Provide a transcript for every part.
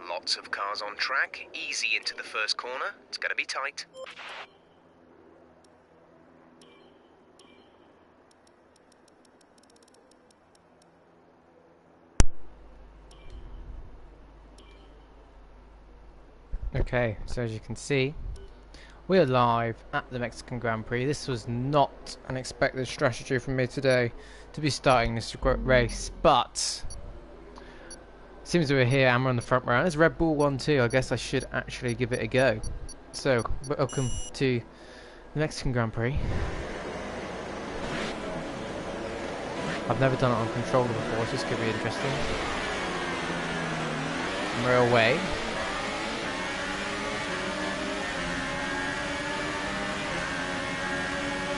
Lots of cars on track, easy into the first corner. It's going to be tight. Okay, so as you can see, we're live at the Mexican Grand Prix. This was not an expected strategy from me today to be starting this race, but seems we're here and we're on the front row. There's Red Bull 1-2. I guess I should actually give it a go. So, welcome to the Mexican Grand Prix. I've never done it on controller before, so this could be interesting. And we're away.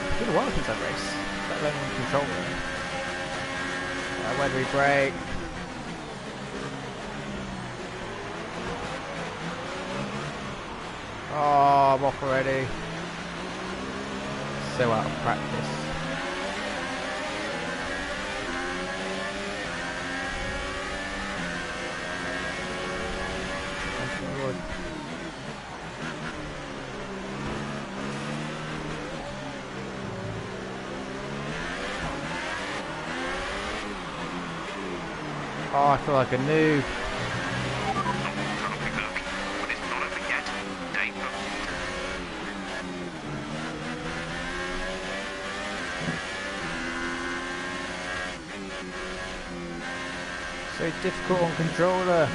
It's been a while since I've raced, let alone on controller. Where do we brake? Oh, I'm off already. So out of practice. Oh, I feel like a noob. So difficult on controller.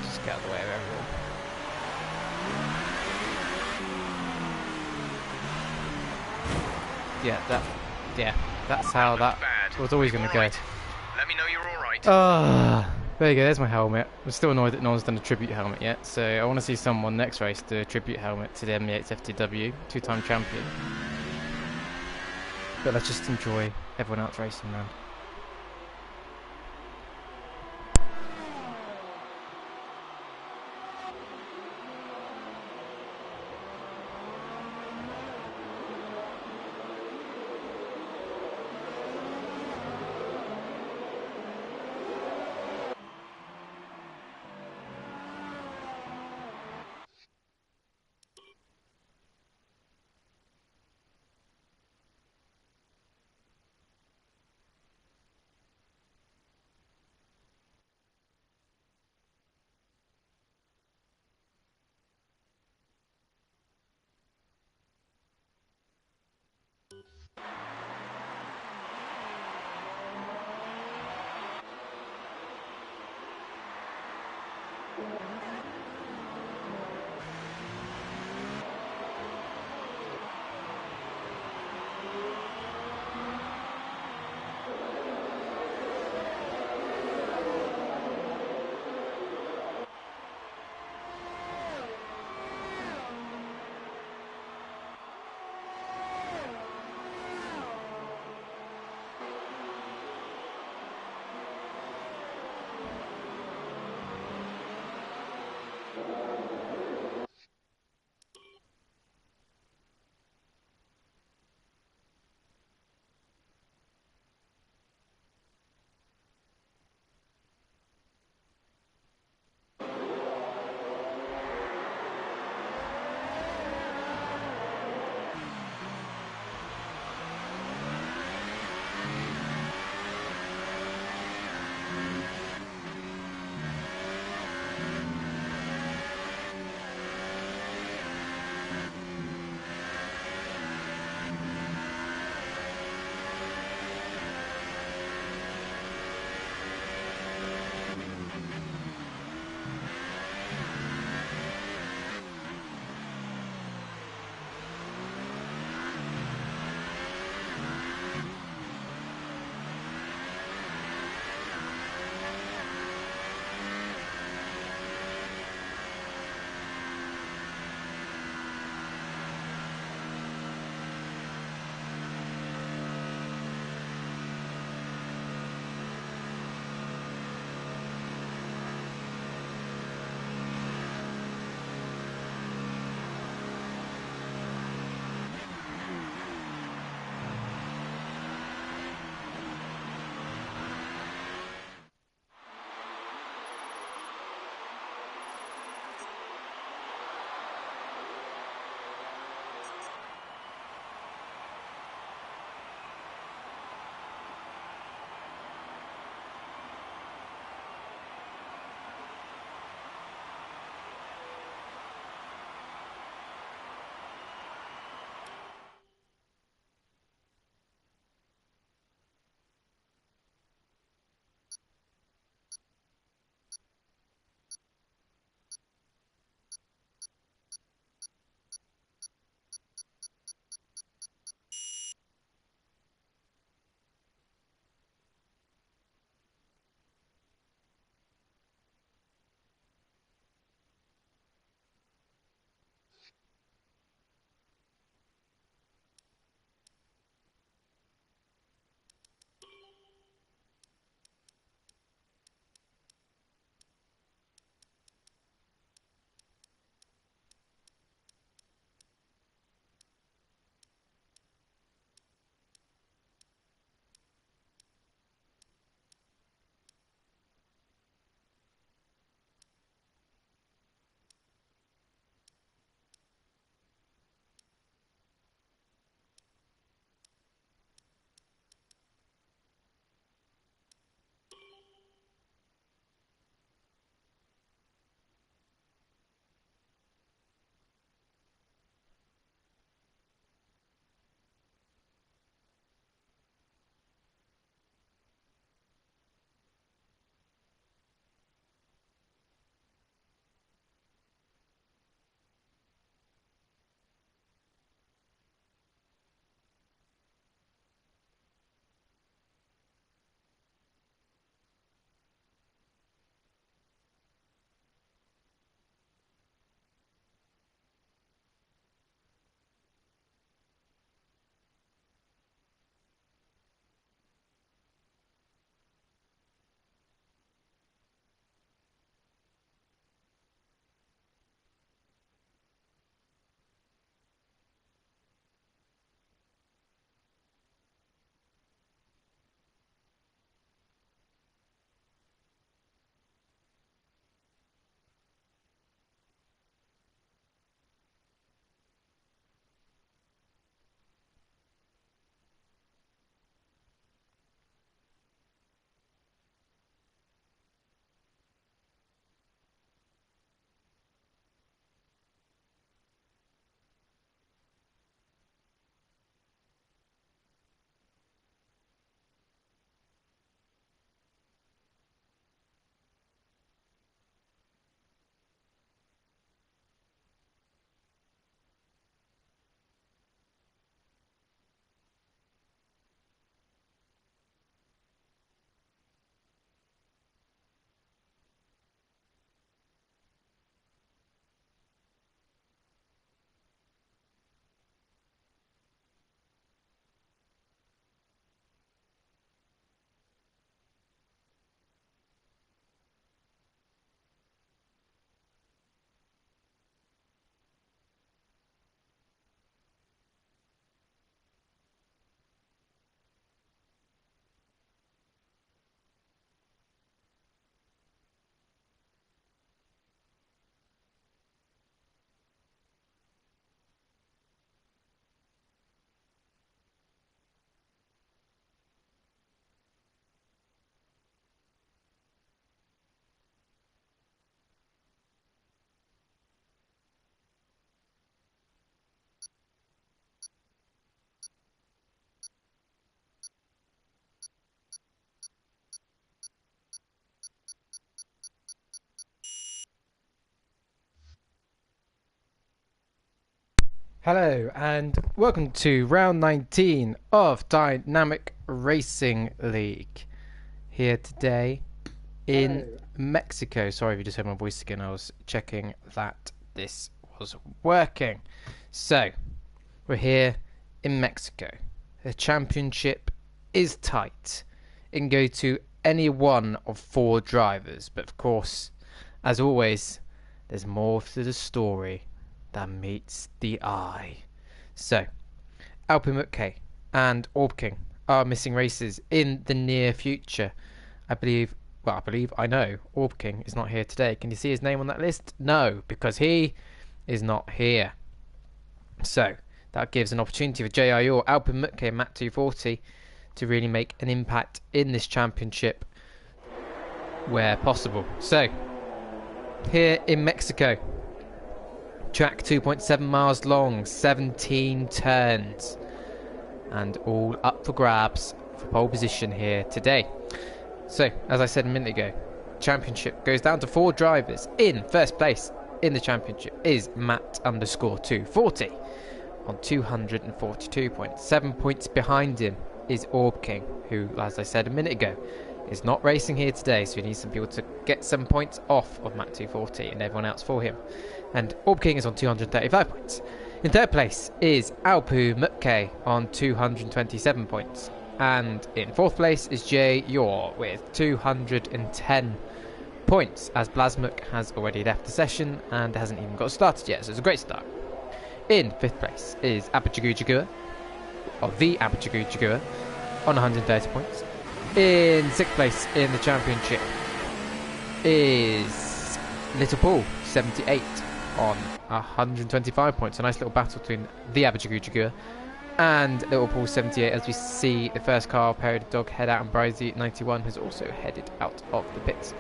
Just get out of the way of everyone. Yeah, that's how that was always going to go. Let me know you're all right. There you go, there's my helmet. I'm still annoyed that no one's done a tribute helmet yet, so I want to see someone next race do a tribute helmet to the myatesftw, two-time champion. But let's just enjoy everyone else racing around. Hello and welcome to round 19 of Dynamic Racing League. Here today in Mexico. Sorry if you just heard my voice again, I was checking that this was working. So, we're here in Mexico. The championship is tight. It can go to any one of 4 drivers, but of course, as always, there's more to the story than meets the eye. So, Alpine and Orb King are missing races in the near future. I know Orb King is not here today. Can you see his name on that list? No, because he is not here. So, that gives an opportunity for JIO, Alpine and Matt 240 to really make an impact in this championship where possible. So, here in Mexico, track 2.7 miles long, 17 turns, and all up for grabs for pole position here today. So, as I said a minute ago, championship goes down to 4 drivers. In first place in the championship is Matt_240 on 242 points. 7 points behind him is Orb King, who, as I said a minute ago, is not racing here today, so he needs some people to get some points off of Matt 240 and everyone else for him. And Orb King is on 235 points. In third place is Alpu Mutke on 227 points. And in fourth place is Jay Yor with 210 points, as Blasmuk has already left the session and hasn't even got started yet, so it's a great start. In fifth place is Apachagujagua, or the Apachagujagua, on 130 points. In sixth place in the championship is Little Paul, 78 on 125 points. A nice little battle between the Apachagujagua and Little Paul, 78, as we see the first car, Perry the Dog, head out, and Bryzy, 91, has also headed out of the pits.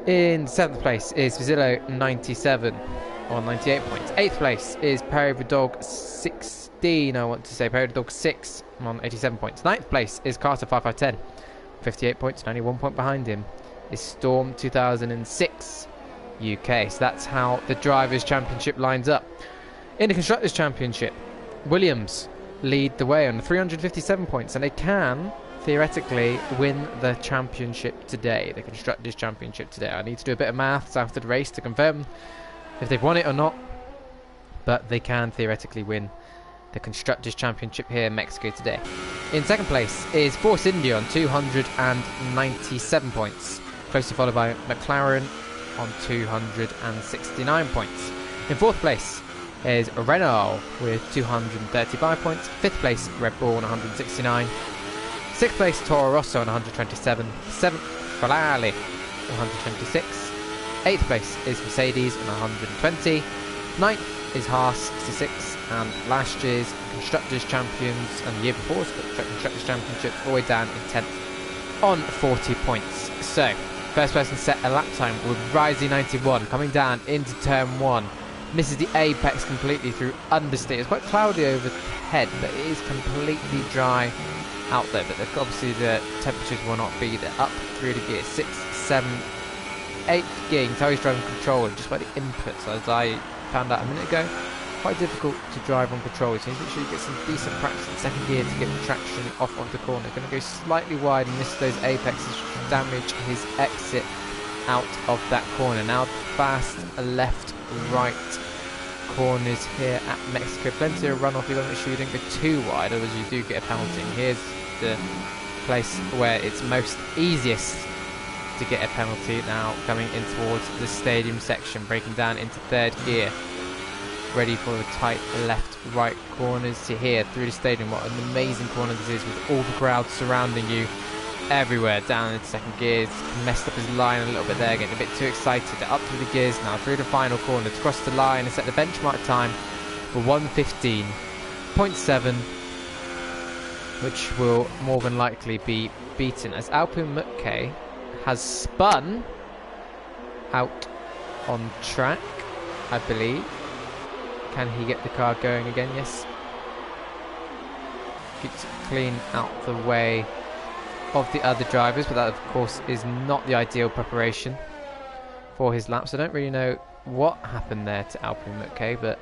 In 7th place is Vizillo, 97 on 98 points. 8th place is Perry the Dog, 16, Perry the Dog 6 on 87 points. 9th place is Carter, 5510, 58 points, and only 1 point behind him is Storm 2006 UK. So that's how the Drivers' Championship lines up. In the Constructors' Championship, Williams lead the way on 357 points, and they can theoretically win the championship today, the Constructors' Championship today. I need to do a bit of maths after the race to confirm if they've won it or not, but they can theoretically win the Constructors' Championship here in Mexico today. In second place is Force India on 297 points, closely followed by McLaren on 269 points. In fourth place is Renault with 235 points. Fifth place, Red Bull on 169. Sixth place, Toro Rosso on 127. Seventh, Ferrari 126. Eighth place is Mercedes on 120. Ninth is Haas, 66. And last year's Constructors' Champions and the year before's Constructors' Championship all the way down in 10th on 40 points. So, first person set a lap time with Bryzy, 91, coming down into turn 1. Misses the apex completely through understeer. It's quite cloudy overhead, but it is completely dry out there. But obviously the temperatures will not be there. Up through the gear, 6th, 7th, 8th gear. You can tell he's driving control just by the inputs, as I found out a minute ago. Quite difficult to drive on control, so you make sure you get some decent practice in second gear to get the traction off of the corner. Going to go slightly wide and miss those apexes, damage his exit out of that corner. Now fast left, right corners here at Mexico. Plenty of runoff. You want to make sure you don't go too wide, otherwise you do get a penalty. And here's the place where it's most easiest to get a penalty now, coming in towards the stadium section, breaking down into third gear, ready for the tight left right corners to here through the stadium. What an amazing corner this is, with all the crowd surrounding you everywhere. Down into second gears, messed up his line a little bit there, getting a bit too excited. Up through the gears now, through the final corner to cross the line and set the benchmark time for 1:15.7, which will more than likely be beaten, as Alpine Mutke has spun out on track, I believe. Can he get the car going again? Yes. Keeps it clean out the way of the other drivers, but that of course is not the ideal preparation for his laps. I don't really know what happened there to Alpine Mutke, but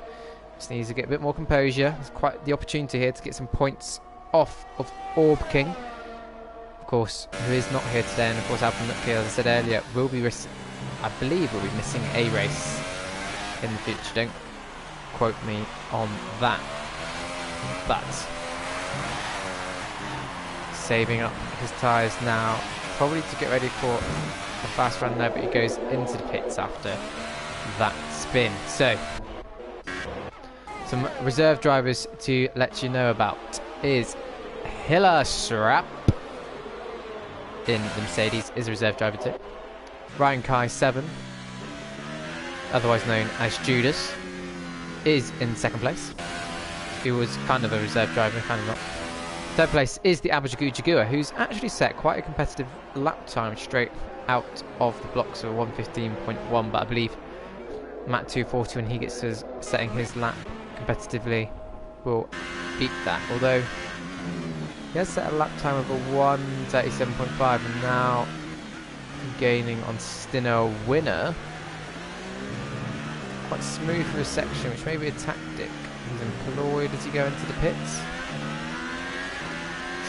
Just needs to get a bit more composure. It's quite the opportunity here to get some points off of Orb King, of course, who is not here today. And of course, Alpha Nutcase, as I said earlier, will be, I believe, will be missing a race in the future. Don't quote me on that. But saving up his tyres now, probably to get ready for a fast run there, but he goes into the pits after that spin. So some reserve drivers to let you know about is Hiller Schrapp in the Mercedes, is a reserve driver too. Ryan Kai 7, otherwise known as Judas, is in second place. He was kind of a reserve driver, kind of not. Third place is the Abajagoo, who's actually set quite a competitive lap time straight out of the blocks of 1:15.1, but I believe Matt240, when he gets to setting his lap competitively, will beat that. Although he has set a lap time of a 1:37.5, and now gaining on Stinner winner. Quite smooth for a section, which may be a tactic he's employed as he go into the pits.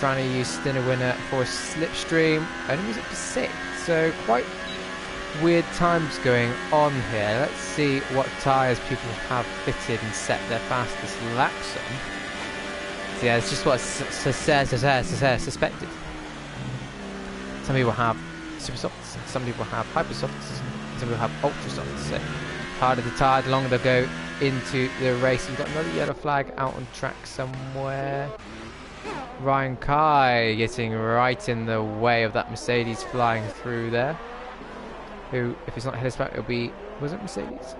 Trying to use Stinner winner for a slipstream. Only moves up to 6, so quite weird times going on here. Let's see what tyres people have fitted and set their fastest laps on. So yeah, it's just what I suspected. Some people have super softs, some people have hyper softs, some people have ultra softs. So harder the tyre, the longer they'll go into the race. We've got another yellow flag out on track somewhere. Ryan Kai getting right in the way of that Mercedes flying through there. Who, if it's not Hiller Schrapp, it'll be... Was it Mercedes?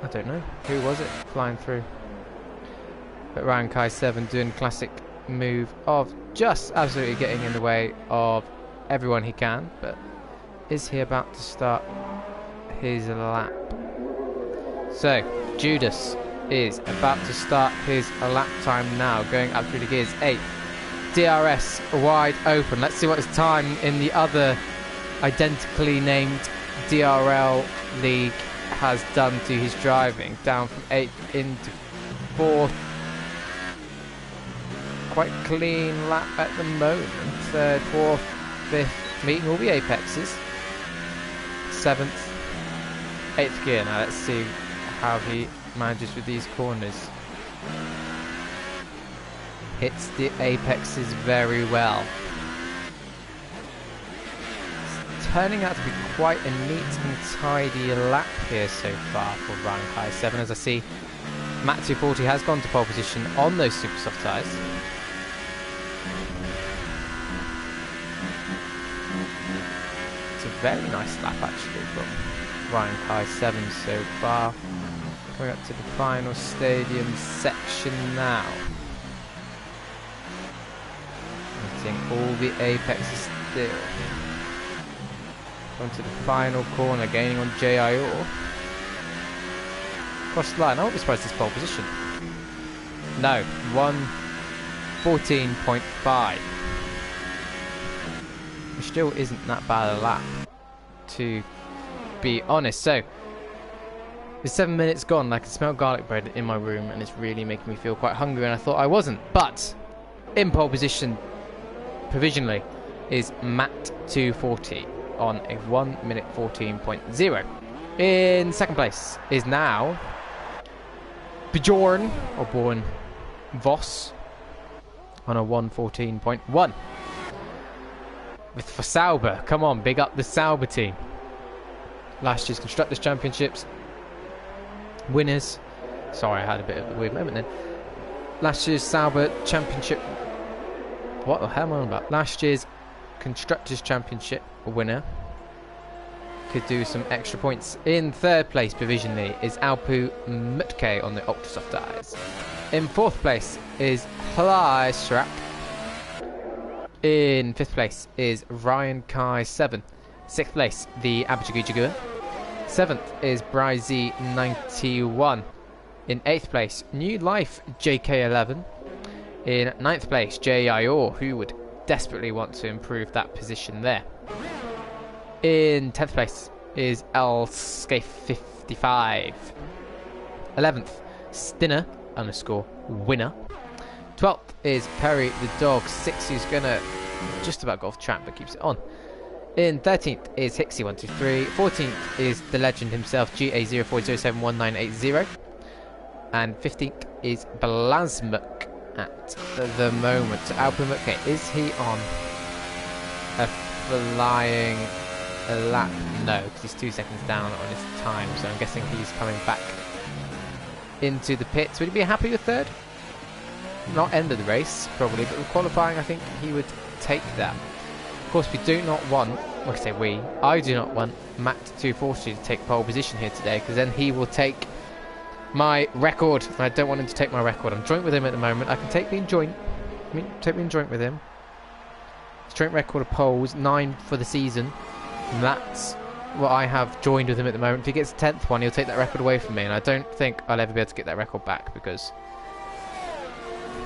I don't know. Who was it flying through? But Ryan Kai 7 doing classic move of just absolutely getting in the way of everyone he can. But is he about to start his lap? So, Judas is about to start his lap time now, going up through the gears. 8th. DRS wide open. Let's see what his time in the other identically named DRL league has done to his driving. Down from 8th into 4th. Quite clean lap at the moment. 3rd, 4th, 5th, meeting all the apexes. 7th, 8th gear. Now let's see how he manages with these corners. Hits the apexes very well. It's turning out to be quite a neat and tidy lap here so far for Ryan Kai 7, as I see Matt240 has gone to pole position on those super soft tyres. It's a very nice lap actually from Ryan Kai 7 so far. Going up to the final stadium section now. Hitting all the apexes still. Going to the final corner, gaining on JIO. Cross the line, I won't be surprised this pole position. No, 1:14.5. Which still isn't that bad a lap, to be honest. So, with 7 minutes gone, I can smell garlic bread in my room, and it's really making me feel quite hungry, and I thought I wasn't. But in pole position, provisionally, is Matt240 on a 1:14.0. In second place is now Bjorn, or Born Voss, on a 1:14.1. With for Sauber, come on, big up the Sauber team. Last year's Constructors' Championships winners. Sorry, I had a bit of a weird moment then. Last year's Sauber Championship. What the hell am I on about? Last year's Constructors' Championship winner. Could do some extra points. In third place provisionally is Alpu Mutke on the Ultra Soft tyres. In fourth place is Hiller Schrapp. In fifth place is Ryan Kai 7. Sixth place, the Abajagoo. Seventh is Bryzy91. In eighth place, New Life JK11. In ninth place, JIO, who would desperately want to improve that position there. In 10th place is Elscape 55. 11th, Stinner underscore winner. 12th is Perry the Dog 6, who's gonna just about go off track but keeps it on. In 13th is Hixie123. 14th is the legend himself, GA04071980. And 15th is Blasmuk at the moment. So Alpumuk, okay, is he on a flying lap? No, because he's 2 seconds down on his time, so I'm guessing he's coming back into the pits. Would he be happy with third? Not end of the race, probably, but with qualifying, I think he would take that. Of course, we do not want, like I say we, I do not want Matt240 to take pole position here today, because then he will take my record, and I don't want him to take my record. I'm joint with him at the moment. I can take being joint. Take being joint with him. His joint record of poles, 9 for the season. And that's what I have joined with him at the moment. If he gets the 10th one, he'll take that record away from me, and I don't think I'll ever be able to get that record back, because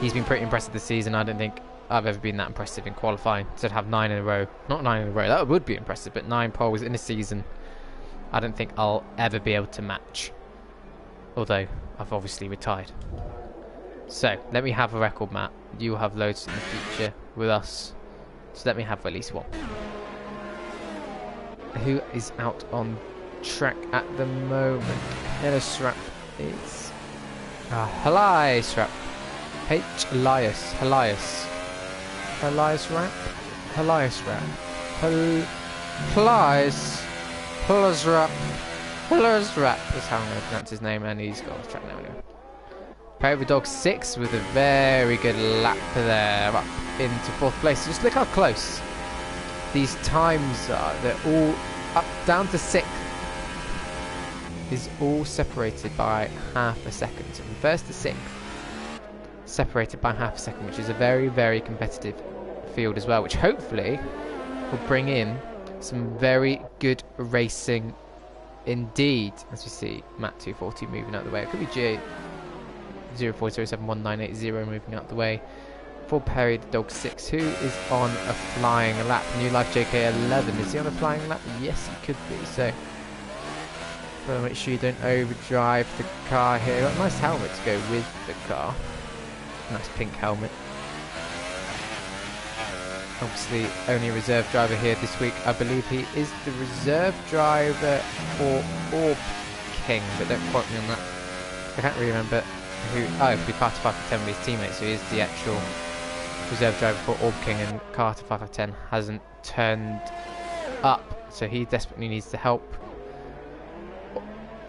he's been pretty impressive this season. I don't think I've ever been that impressive in qualifying. To have 9 in a row. Not 9 in a row, that would be impressive, but 9 poles in a season, I don't think I'll ever be able to match. Although, I've obviously retired. So, let me have a record, Matt. You will have loads in the future with us. So let me have at least one. Who is out on track at the moment? Hellasrap is... Hellasrap. Elias. Elias. Elias Rap? Elias Rap. Elias. Elias Rap. Elias Rap is how I'm going to pronounce his name, and he's got off track now anyway. Perry the Dog 6 with a very good lap there, up into 4th place. Just look how close these times are. They're all up down to 6th. Is all separated by half a second. So from 1st to 6th, separated by half a second, which is a very, very competitive field as well, which hopefully will bring in some very good racing indeed. As we see Matt240 moving out the way. It could be GA04071980 moving out the way for Perry the Dog 6, who is on a flying lap. New Life JK11, is he on a flying lap? Yes, he could be. So gotta make sure you don't overdrive the car here. Got a nice helmet to go with the car. Nice pink helmet. Obviously only a reserve driver here this week. I believe he is the reserve driver for Orb King, but don't quote me on that. I can't really remember who. Oh, it could be Carter 510 with his teammates, so he is the actual reserve driver for Orb King, and Carter 510 hasn't turned up, so he desperately needs the help.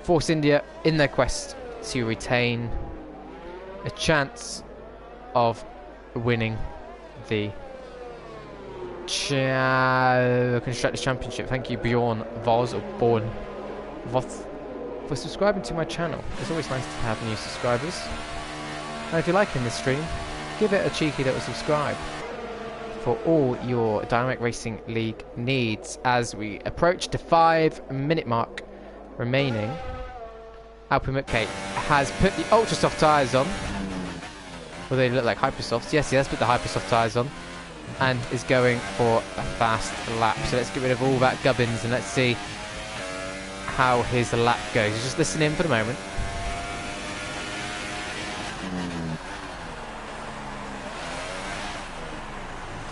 Force India in their quest to retain a chance of winning the Constructors Championship. Thank you, Bjorn Voss, or Born Voss, for subscribing to my channel. It's always nice to have new subscribers. And if you're liking this stream, give it a cheeky little subscribe for all your Dynamic Racing League needs as we approach the 5-minute mark remaining. Alpumuk has put the ultra soft tyres on. Well, they look like Hypersofts. Yes, he has put the Hypersoft tyres on and is going for a fast lap. So let's get rid of all that gubbins and let's see how his lap goes. Just listen in for the moment.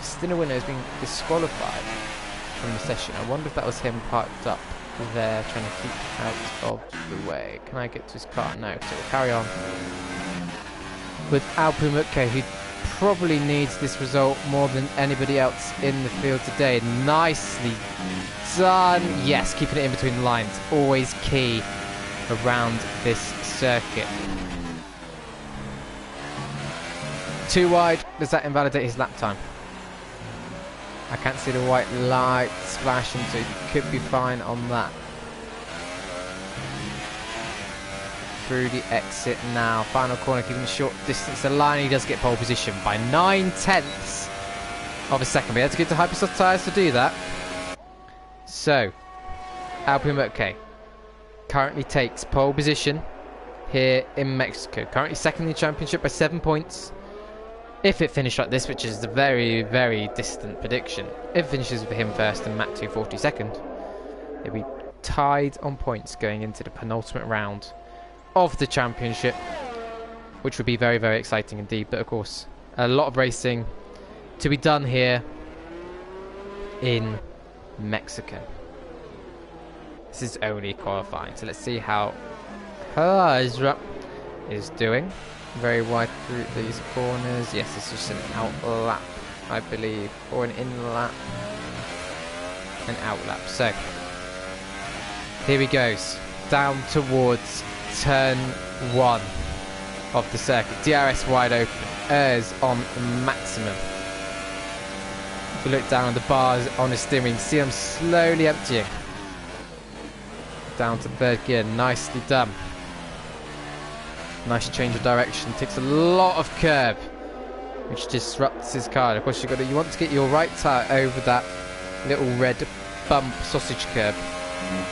Stinner winner has been disqualified from the session. I wonder if that was him parked up there trying to keep out of the way. Can I get to his car? No, so we'll carry on with Alpumuk, who probably needs this result more than anybody else in the field today. Nicely done. Yes, keeping it in between the lines, always key around this circuit. Too wide. Does that invalidate his lap time? I can't see the white light flashing, so he could be fine on that. Through the exit now. Final corner, keeping a short distance to the line. He does get pole position by 9/10 of a second. We had to get to Hypersoft tyres to do that. So, Alpumuk currently takes pole position here in Mexico. Currently second in the championship by 7 points. If it finished like this, which is a very, very distant prediction, if it finishes with him first and Matt240 second, they'll be tied on points going into the penultimate round of the championship. which would be very, very exciting indeed. But of course, a lot of racing to be done here in Mexico. This is only qualifying, so let's see how Hazra is doing. Very wide through these corners. Yes, it's just an out lap, I believe, or an in lap, an out lap. So here he goes down towards turn 1 of the circuit. DRS wide open, airs on maximum. If you look down on the bars on his steering, you can see them slowly emptying. Down to third gear, nicely done. Nice change of direction, takes a lot of curb, which disrupts his car. Of course, you want to get your right tyre over that little red bump sausage curb,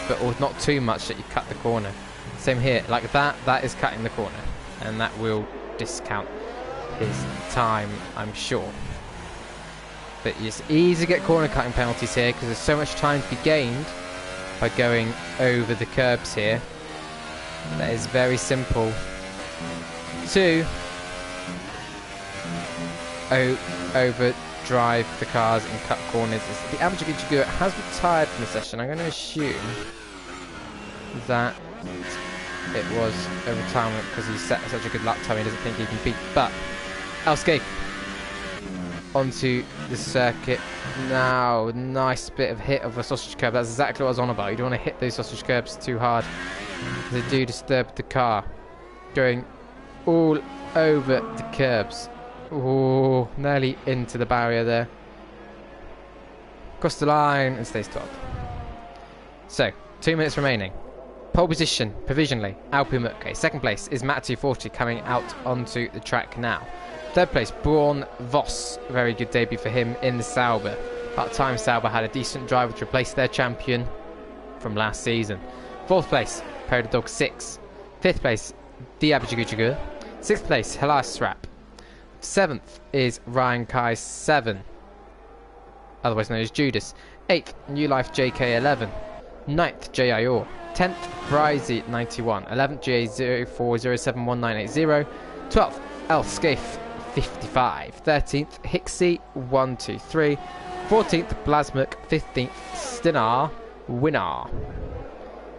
but not too much that you cut the corner. Same here, like that is cutting the corner, and that will discount his time, I'm sure. But it's easy to get corner cutting penalties here because there's so much time to be gained by going over the curbs here. That is very simple to overdrive the cars and cut corners. The amateur Gujigura has retired from the session. I'm going to assume that it was a retirement because he set such a good lap time he doesn't think he can beat. But Elskate onto the circuit now. Nice bit of hit of a sausage curb. That's exactly what I was on about. You don't want to hit those sausage curbs too hard. They do disturb the car. Going all over the curbs. Oh, nearly into the barrier there. Cross the line and stays top. So, 2 minutes remaining. Pole position, provisionally, Alpu Mutke. Second place is myatesftw coming out onto the track now. Third place, Braun Voss. Very good debut for him in the Sauber. Part-time Sauber had a decent driver to replace their champion from last season. Fourth place, Dog 6. Fifth place, Diabajigujugu. Sixth place, Helas Srap. Seventh is Ryan Kai 7, otherwise known as Judas. 8th, New Life JK11. 9th, JIOR. 10th, Bryzy 91. 11th, GA04071980. 12th, Elscafe 55. 13th, Hixie 123. 14th, Blasmuk. 15th, Stinar Winner.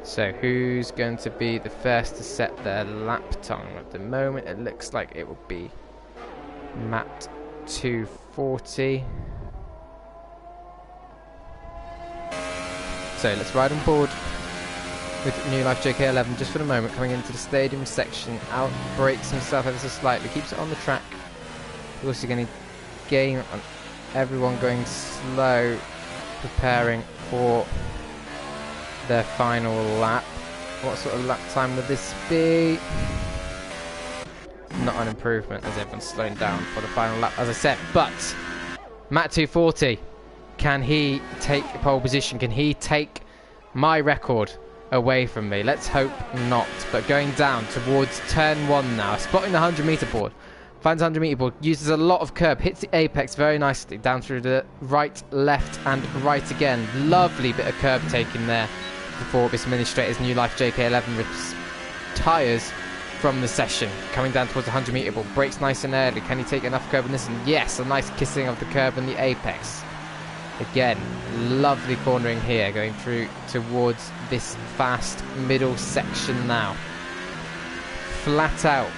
So who's going to be the first to set their lap time? At the moment it looks like it will be Matt 240. So let's ride on board with New Life JK11 just for the moment, coming into the stadium section. Out brakes himself ever so slightly, keeps it on the track. We're also going to gain on everyone going slow, preparing for their final lap. What sort of lap time would this be? Not an improvement as everyone's slowing down for the final lap, as I said. But Matt 240, can he take pole position? Can he take my record away from me? Let's hope not. But going down towards turn 1 now, spotting the 100-meter board. Finds 100-meter board, uses a lot of curb, hits the apex very nicely, down through the right, left and right again. Lovely bit of curb taken there before this administrator's New Life JK11 retires from the session. Coming down towards the 100-meter board, brakes nice and early. Can he take enough curb in this? And yes, a nice kissing of the curb and the apex. Again, lovely cornering here, going through towards this fast middle section now. Flat out.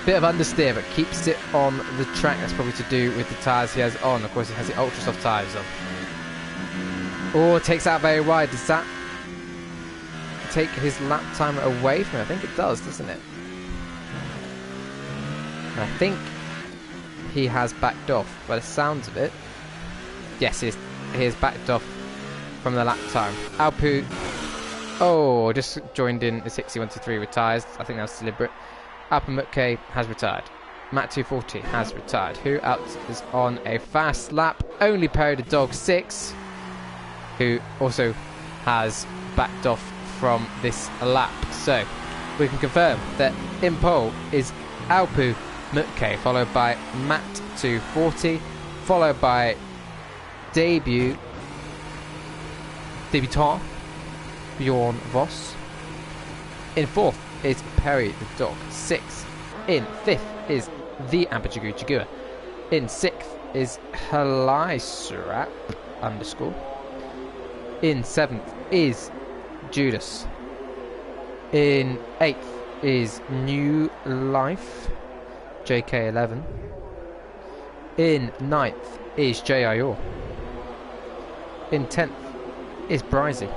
Bit of understeer, but keeps it on the track. That's probably to do with the tyres he has on. Of course, he has the ultra soft tyres on. Oh, takes out very wide. Does that take his lap time away from him? I think it does, doesn't it? And I think he has backed off by the sounds of it. Yes, he has backed off from the lap time. Alpu, oh, just joined in as 6123 retires. I think that was deliberate. Alpu Mutke has retired. Matt 240 has retired. Who else is on a fast lap? Only Dog 6, who also has backed off from this lap. So we can confirm that in pole is Alpu Mutke, followed by Matt 240, followed by debutant Bjorn Voss. In fourth is Perry the Dog 6. In 5th is the Abajagu Jagua. In 6th is Halisrap _ In 7th is Judas. In 8th is New Life JK11. In 9th is JIO. In 10th is Brizzy.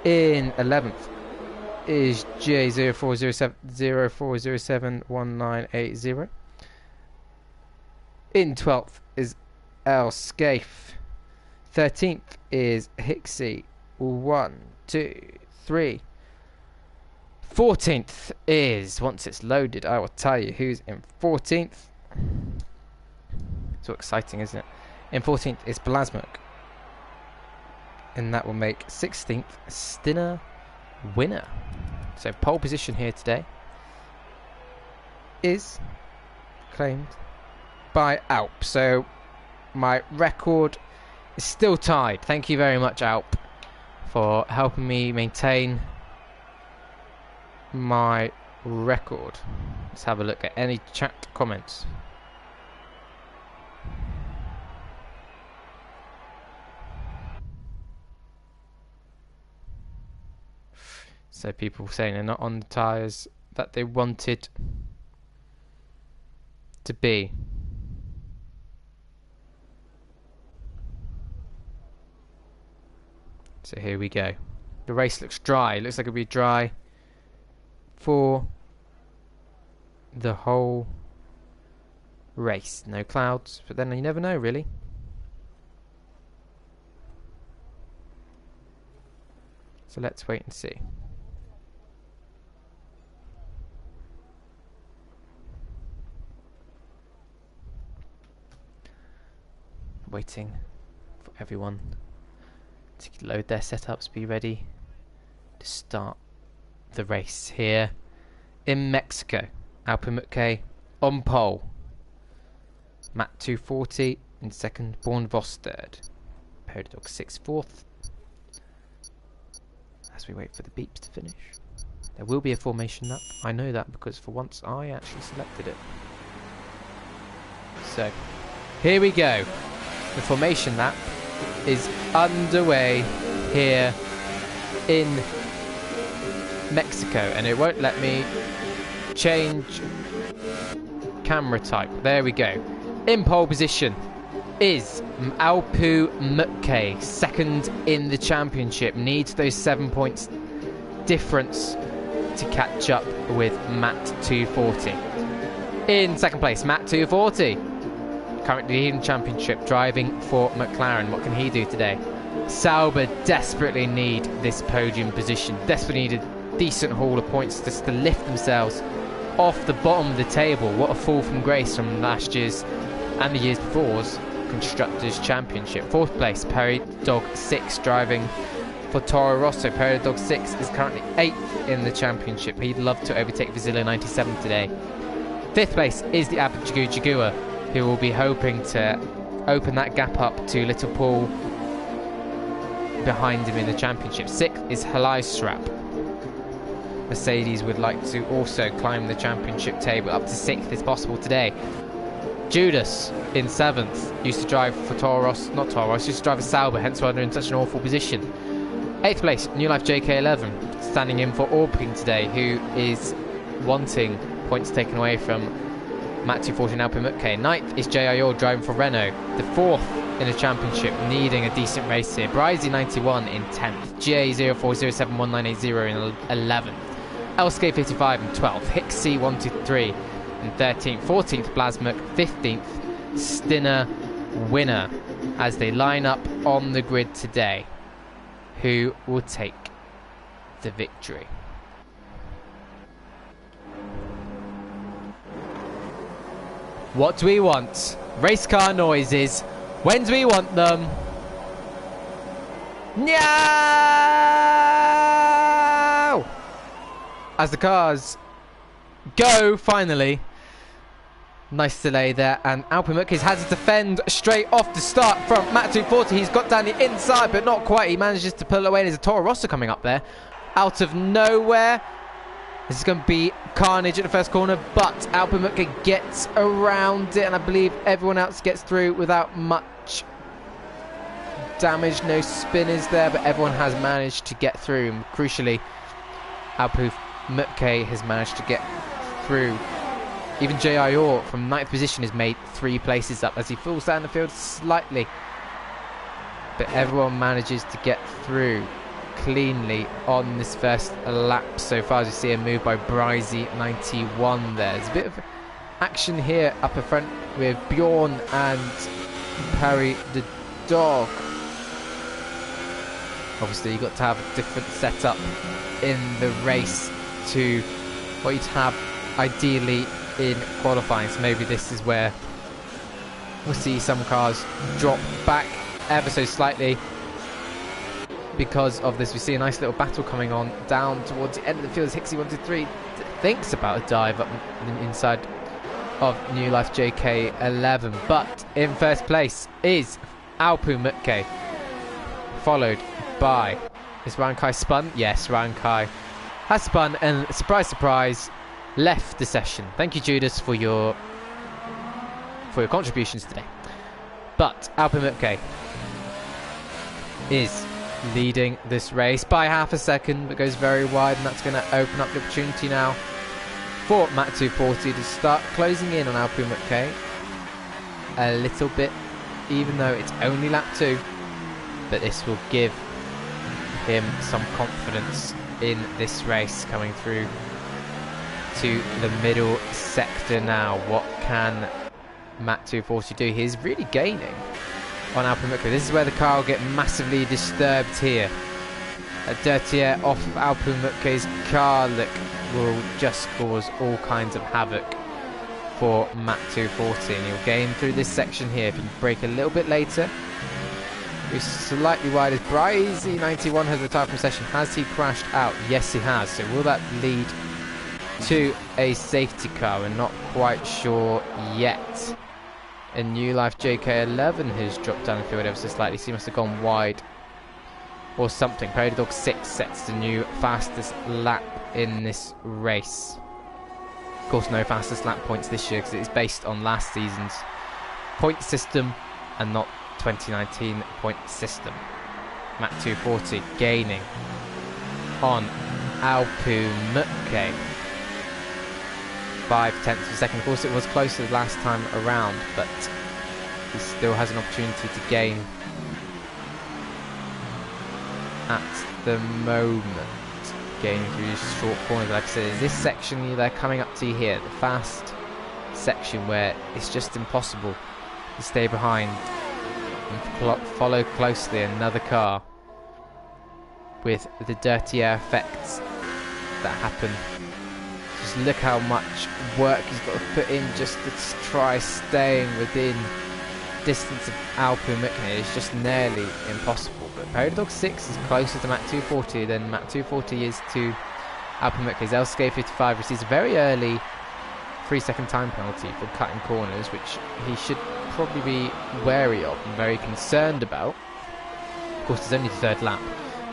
In 11th is J040704071980. In 12th is El Scafe. 13th is Hixie 1, 2, 3. 14th is, once it's loaded, I will tell you who's in 14th. So exciting, isn't it? In 14th is Blasmuk. And that will make 16th Stinner winner. So pole position here today is claimed by Alp. So my record is still tied. Thank you very much, Alp, for helping me maintain my record. Let's have a look at any chat comments. So people saying they're not on the tyres that they wanted to be. So here we go. The race looks dry. It looks like it'll be dry for the whole race. No clouds, but then you never know, really. So let's wait and see. Waiting for everyone to load their setups, be ready to start the race here in Mexico. Alpamutke on pole. Matt 240 in second. Born Voss third. Peridog 6 fourth. As we wait for the beeps to finish. There will be a formation lap. I know that because for once I actually selected it. So here we go. The formation lap is underway here in Mexico, and it won't let me change camera type. There we go. In pole position is Alpu Mutke, second in the championship. Needs those 7 points difference to catch up with Matt 240. In second place, Matt 240. Currently in championship, driving for McLaren. What can he do today? Sauber desperately need this podium position. Desperately need a decent haul of points just to lift themselves off the bottom of the table. What a fall from grace from last year's and the years before's Constructors' Championship. Fourth place, Perry Dog 6, driving for Toro Rosso. Perry Dog 6 is currently 8th in the championship. He'd love to overtake Vizilla 97 today. Fifth place is the Abajagu Jagua, who will be hoping to open that gap up to Little Paul behind him in the championship. Sixth is Halisrap. Mercedes would like to also climb the championship table up to 6th if possible today. Judas in 7th, used to drive for not Toro Rosso, used to drive for Sauber, hence why they're in such an awful position. 8th place, New Life JK11, standing in for Orping today, who is wanting points taken away from Matt 240 and Alpamutke. 9th is JIO, driving for Renault. The 4th in the championship, needing a decent race here. Brizzy 91 in 10th. J04071980 in 11th. Elskate 55 in 12th. Hixie 123 in 13th. 14th Blasmuk. 15th Stinner winner, as they line up on the grid today. Who will take the victory? What do we want? Race car noises. When do we want them? No! As the cars go, finally. Nice delay there, and Alpamukes has to defend straight off the start from Matt 240. He's got down the inside, but not quite. He manages to pull away. There's a Toro Rosso coming up there. out of nowhere. This is going to be carnage at the first corner, but Alpumutke gets around it, and I believe everyone else gets through without much damage. No spinners there, but everyone has managed to get through. And crucially, Alpumutke has managed to get through. Even J.I.O. from 9th position has made 3 places up as he falls down the field slightly. But everyone manages to get through cleanly on this first lap so far, as you see a move by Bryzy91 there. There's a bit of action here up in front with Bjorn and Parry the dog. Obviously you've got to have a different setup in the race to what you'd have ideally in qualifying, so maybe this is where we'll see some cars drop back ever so slightly. Because of this, we see a nice little battle coming on down towards the end of the field as Hixie123 thinks about a dive up inside of New Life JK11. But in first place is Alpumutke, followed by... Is Ryan Kai spun? Yes, Ryan Kai has spun, and surprise, surprise, left the session. Thank you, Judas, for your contributions today. But Alpumutke is leading this race by half a second, but goes very wide, and that's going to open up the opportunity now for myatesftw to start closing in on Alpumutke a little bit, even though it's only lap 2. But this will give him some confidence in this race coming through to the middle sector now. What can myatesftw do? He's really gaining on Alpumutke. This is where the car will get massively disturbed here. A dirty air off of Alpumutke's car will just cause all kinds of havoc for myatesftw. And he'll gain through this section here. If you brake a little bit later, he's slightly wide as Bryzy91 has retired from session. Has he crashed out? Yes, he has. So will that lead to a safety car? We're not quite sure yet. And New Life JK11 has dropped down the field ever so slightly, so he must have gone wide or something. Parry the dog 6 sets the new fastest lap in this race. Of course, no fastest lap points this year because it is based on last season's point system and not 2019 point system. myatesftw gaining on Alpumutke 5/10 of a second. Of course, it was closer last time around, but he still has an opportunity to gain at the moment. Gaining through these short corners, like I said, this section they're coming up to here, the fast section where it's just impossible to stay behind and follow closely another car with the dirty air effects that happen. Just look how much work he's got to put in just to try staying within distance of Alpumutke. It's just nearly impossible. But Parry the dog 6 is closer to myatesftw than myatesftw is to Alpumutke. LSK55 receives a very early 3-second time penalty for cutting corners, which he should probably be wary of and very concerned about. Of course, it's only the 3rd lap.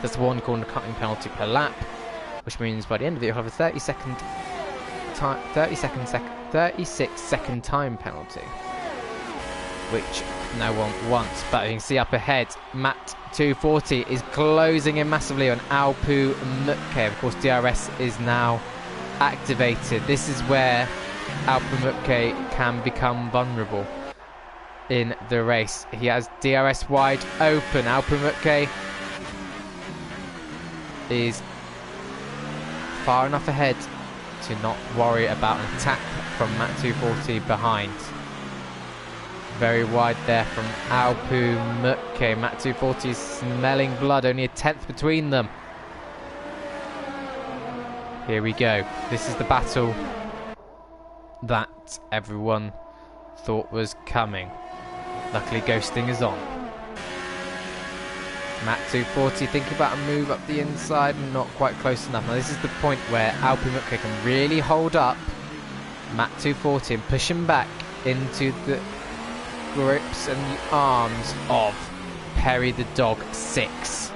That's 1 corner cutting penalty per lap, which means by the end of it you'll have a 36-second time penalty, which no one wants. But you can see up ahead, myatesftw is closing in massively on Alpumutke. Of course, DRS is now activated. This is where Alpumutke can become vulnerable in the race. He has DRS wide open. Alpumutke is far enough ahead to not worry about an attack from myatesftw behind. Very wide there from Alpumutke. myatesftw is smelling blood, only a 10th between them. Here we go. This is the battle that everyone thought was coming. Luckily, ghosting is on. myatesftw thinking about a move up the inside and not quite close enough. Now this is the point where Alpumutke can really hold up myatesftw and push him back into the grips and the arms of Parry the dog 6.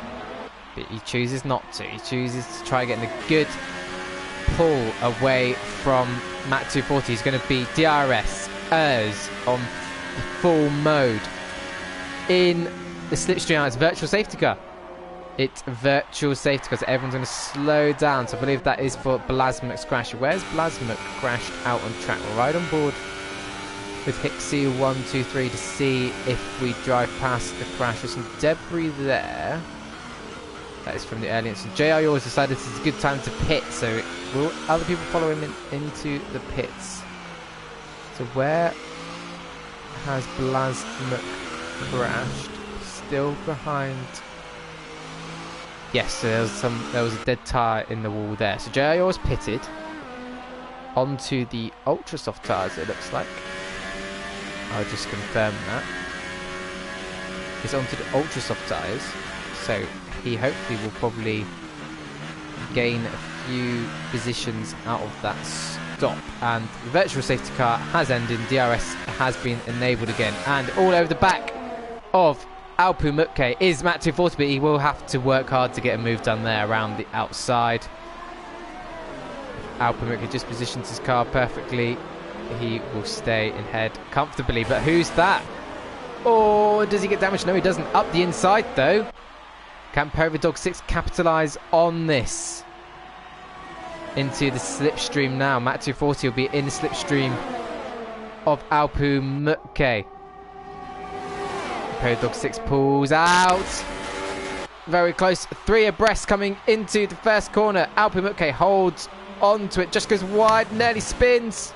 but he chooses not to. He chooses to try getting a good pull away from Matt 240. He's going to be DRS as on full mode in the slipstream. It's virtual safety car. It's virtual safety car, so everyone's going to slow down. So I believe that is for Blasmuk's crash. Where's Blasmuk crashed out on track? We're right on board with Hixie 123 to see if we drive past the crash. There's some debris there. That is from the early incident. JIO has decided this is a good time to pit, so will other people follow him into the pits? So where has Blasmuk crashed? Still behind. Yes, so there was a dead tyre in the wall there. So JIO has pitted onto the ultra soft tyres, it looks like. I'll just confirm that. It's onto the ultra soft tyres, so he hopefully will probably gain a few positions out of that stop. And the virtual safety car has ended. DRS has been enabled again, and all over the back of Alpu Mutke is Matt 240, but he will have to work hard to get a move done there around the outside. Alpu Mutke just positions his car perfectly. He will stay in head comfortably, but who's that? Oh, does he get damaged? No, he doesn't. Up the inside, though. Can Dog 6 capitalise on this? Into the slipstream now. Matt 240 will be in the slipstream of Alpu Mutke. Dog 6 pulls out. Very close. 3 abreast coming into the first corner. Alpu Mutke holds onto it. Just goes wide. Nearly spins.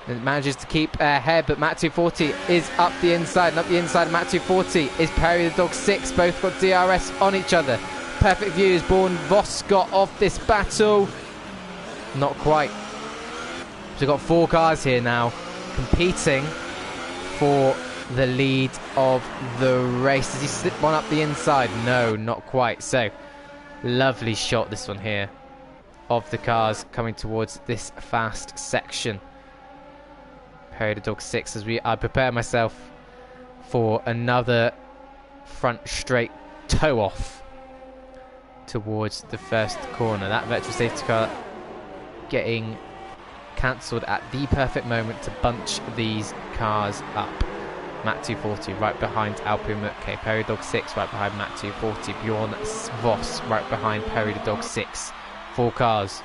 It manages to keep ahead, but Matt 240 is up the inside, and up the inside of Matt 240 is Perry the Dog 6. Both got DRS on each other. Perfect view is born Voscott of this battle. Not quite. So we've got 4 cars here now competing for the lead of the race. Does he slip one up the inside? No, not quite. So lovely shot, this one here, of the cars coming towards this fast section. The Dog 6 as I prepare myself for another front straight toe off towards the first corner. That virtual safety car getting cancelled at the perfect moment to bunch these cars up. Matt 240 right behind Alpu Mutke. Perry Dog 6 right behind Matt 240. Bjorn Voss right behind Perry the Dog 6. 4 cars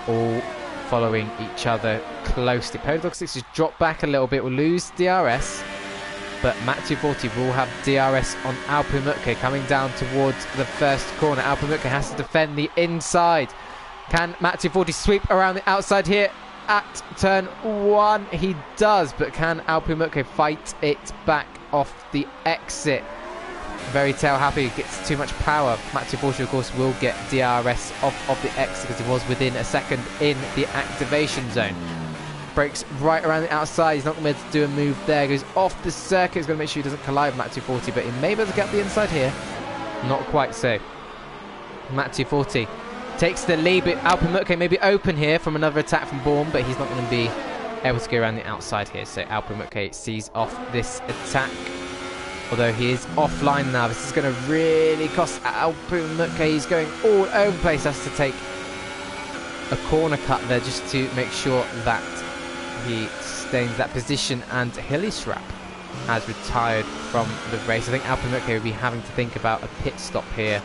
all following each other closely. Perry Dog 6 just dropped back a little bit, will lose DRS, but Matt 240 will have DRS on Alpu Mutke coming down towards the first corner. Alpu Mutke has to defend the inside. Can Matt 240 sweep around the outside here at turn 1? He does, but can Alpu Mutke fight it back off the exit? Very tail happy, gets too much power. Matt 240 of course will get DRS off of the exit because he was within a second in the activation zone. Breaks right around the outside. He's not going to be able to do a move there. Goes off the circuit. He's going to make sure he doesn't collide with Matt 240, but he may be able to get the inside here. Not quite so. Matt 240 takes the lead, but Alpu Mutke may be open here from another attack from Bourne, but he's not going to be able to go around the outside here. So Alpu Mutke sees off this attack. Although he is offline now, this is going to really cost Alpu Mutke. He's going all over the place. Has to take a corner cut there just to make sure that he sustains that position. And Hillisrap has retired from the race. I think Alpu Mutke will be having to think about a pit stop here.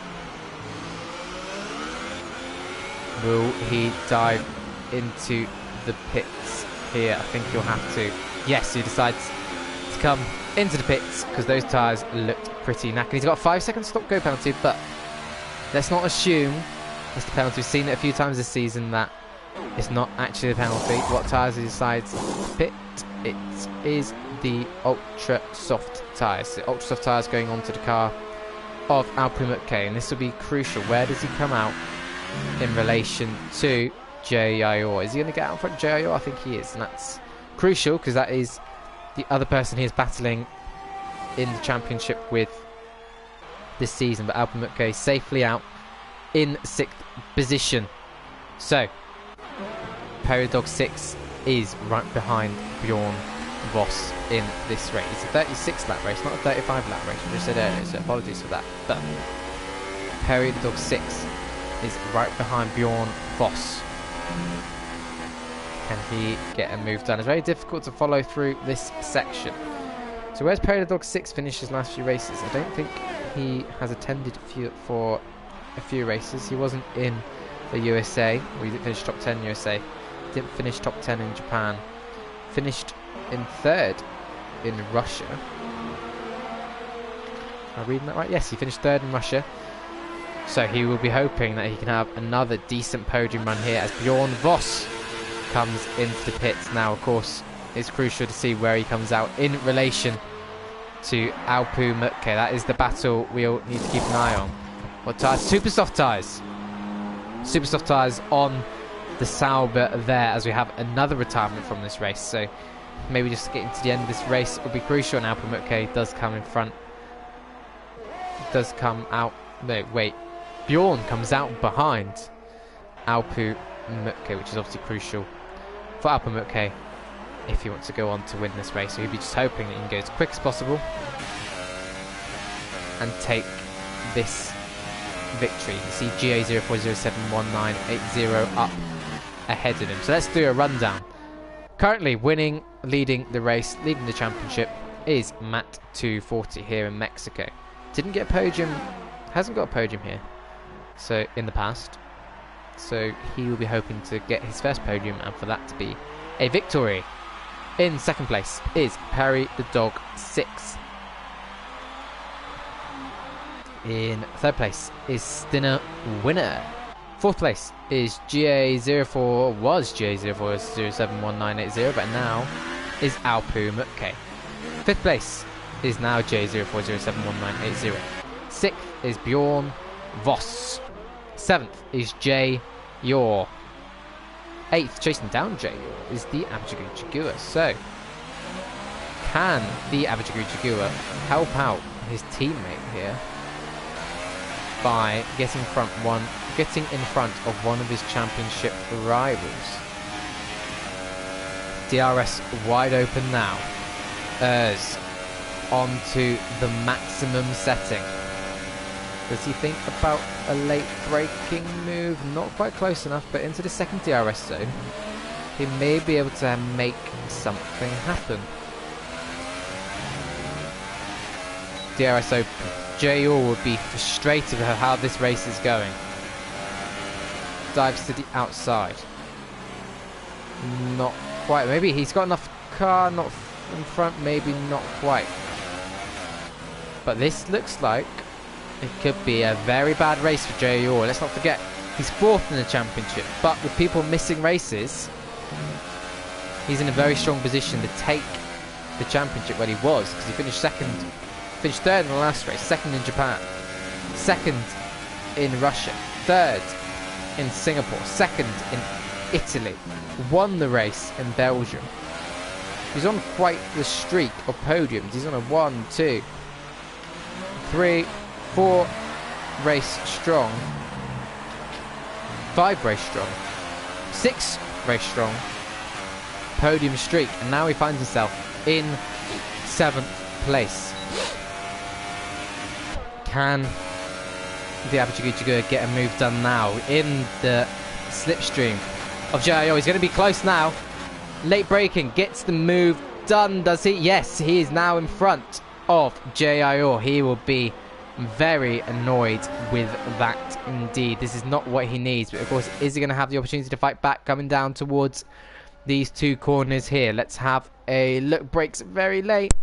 Will he dive into the pits here? I think he'll have to. Yes, he decides to come into the pits because those tyres looked pretty knackered. He's got a 5-second stop-go penalty, but let's not assume it's the penalty. We've seen it a few times this season that it's not actually a penalty. What tyres he decides to pit? It is the ultra soft tyres. The ultra soft tyres going onto the car of Alpu Mutke, and this will be crucial. Where does he come out in relation to JIO? Is he going to get out in front of JIO? I think he is, and that's crucial because that is the other person he is battling in the championship with this season. But Alpu Mutke safely out in 6th position. So Perry Dog 6 is right behind Bjorn Voss in this race. It's a 36 lap race, not a 35 lap race, I just said earlier, so apologies for that. But Perry the Dog 6 is right behind Bjorn Voss. Can he get a move done? It's very difficult to follow through this section. So where's Perry the Dog 6 finished his last few races? I don't think he has attended for a few races. He wasn't in the USA. Well, he didn't finish top 10 USA. Didn't finish top 10 in Japan. Finished in 3rd in Russia. Am I reading that right? Yes, he finished 3rd in Russia. So he will be hoping that he can have another decent podium run here as Bjorn Voss comes into the pits. Now, of course, it's crucial to see where he comes out in relation to Alpu Mutke. That is the battle we'll need to keep an eye on. What tyres? Super soft tyres. Super soft tyres on the Sauber there as we have another retirement from this race. So maybe just getting to the end of this race will be crucial, and Alpu Mutke does come in front. Does come out. No, wait. Bjorn comes out behind Alpu Mutke, which is obviously crucial for Alpu Mutke if he wants to go on to win this race. So he'll be just hoping that he can go as quick as possible and take this victory. You see GA04071980 up ahead of him. So let's do a rundown. Currently leading the race, leading the championship is Matt240 here in Mexico. Didn't get a podium, hasn't got a podium here, so in the past. So he will be hoping to get his first podium and for that to be a victory. In 2nd place is Perry the Dog 6. In 3rd place is Stinner Winner. 4th place is GA04071980, but now is Alpu Mutke. 5th place is now GA04071980. 6th is Bjorn Voss. 7th is Jay Yor. 8th, chasing down Jay Yor, is the Abjigu Jagua. So, can the Abjigu Jagua help out his teammate here by getting in front of one of his championship rivals? DRS wide open now. Urs onto the maximum setting. Does he think about a late braking move? Not quite close enough, but into the 2nd DRS zone. He may be able to make something happen. DRS open. J.O. would be frustrated with how this race is going. Dives to the outside. Not quite. Maybe he's got enough car, not in front, maybe not quite. But this looks like it could be a very bad race for J.O. Let's not forget, he's 4th in the championship, but with people missing races, he's in a very strong position to take the championship where he was, because he finished 3rd in the last race, 2nd in Japan, 2nd in Russia, 3rd in Singapore, 2nd in Italy, won the race in Belgium. He's on quite the streak of podiums. He's on a 1, 2, 3, 4 race strong, 5 race strong, 6 race strong podium streak, and now he finds himself in 7th place. Can the Abjigu Jagua get a move done now in the slipstream of JIO? He's going to be close now. Late braking gets the move done, does he? Yes, he is now in front of JIO. He will be very annoyed with that indeed. This is not what he needs, but of course, is he going to have the opportunity to fight back coming down towards these 2 corners here? Let's have a look. Brakes very late.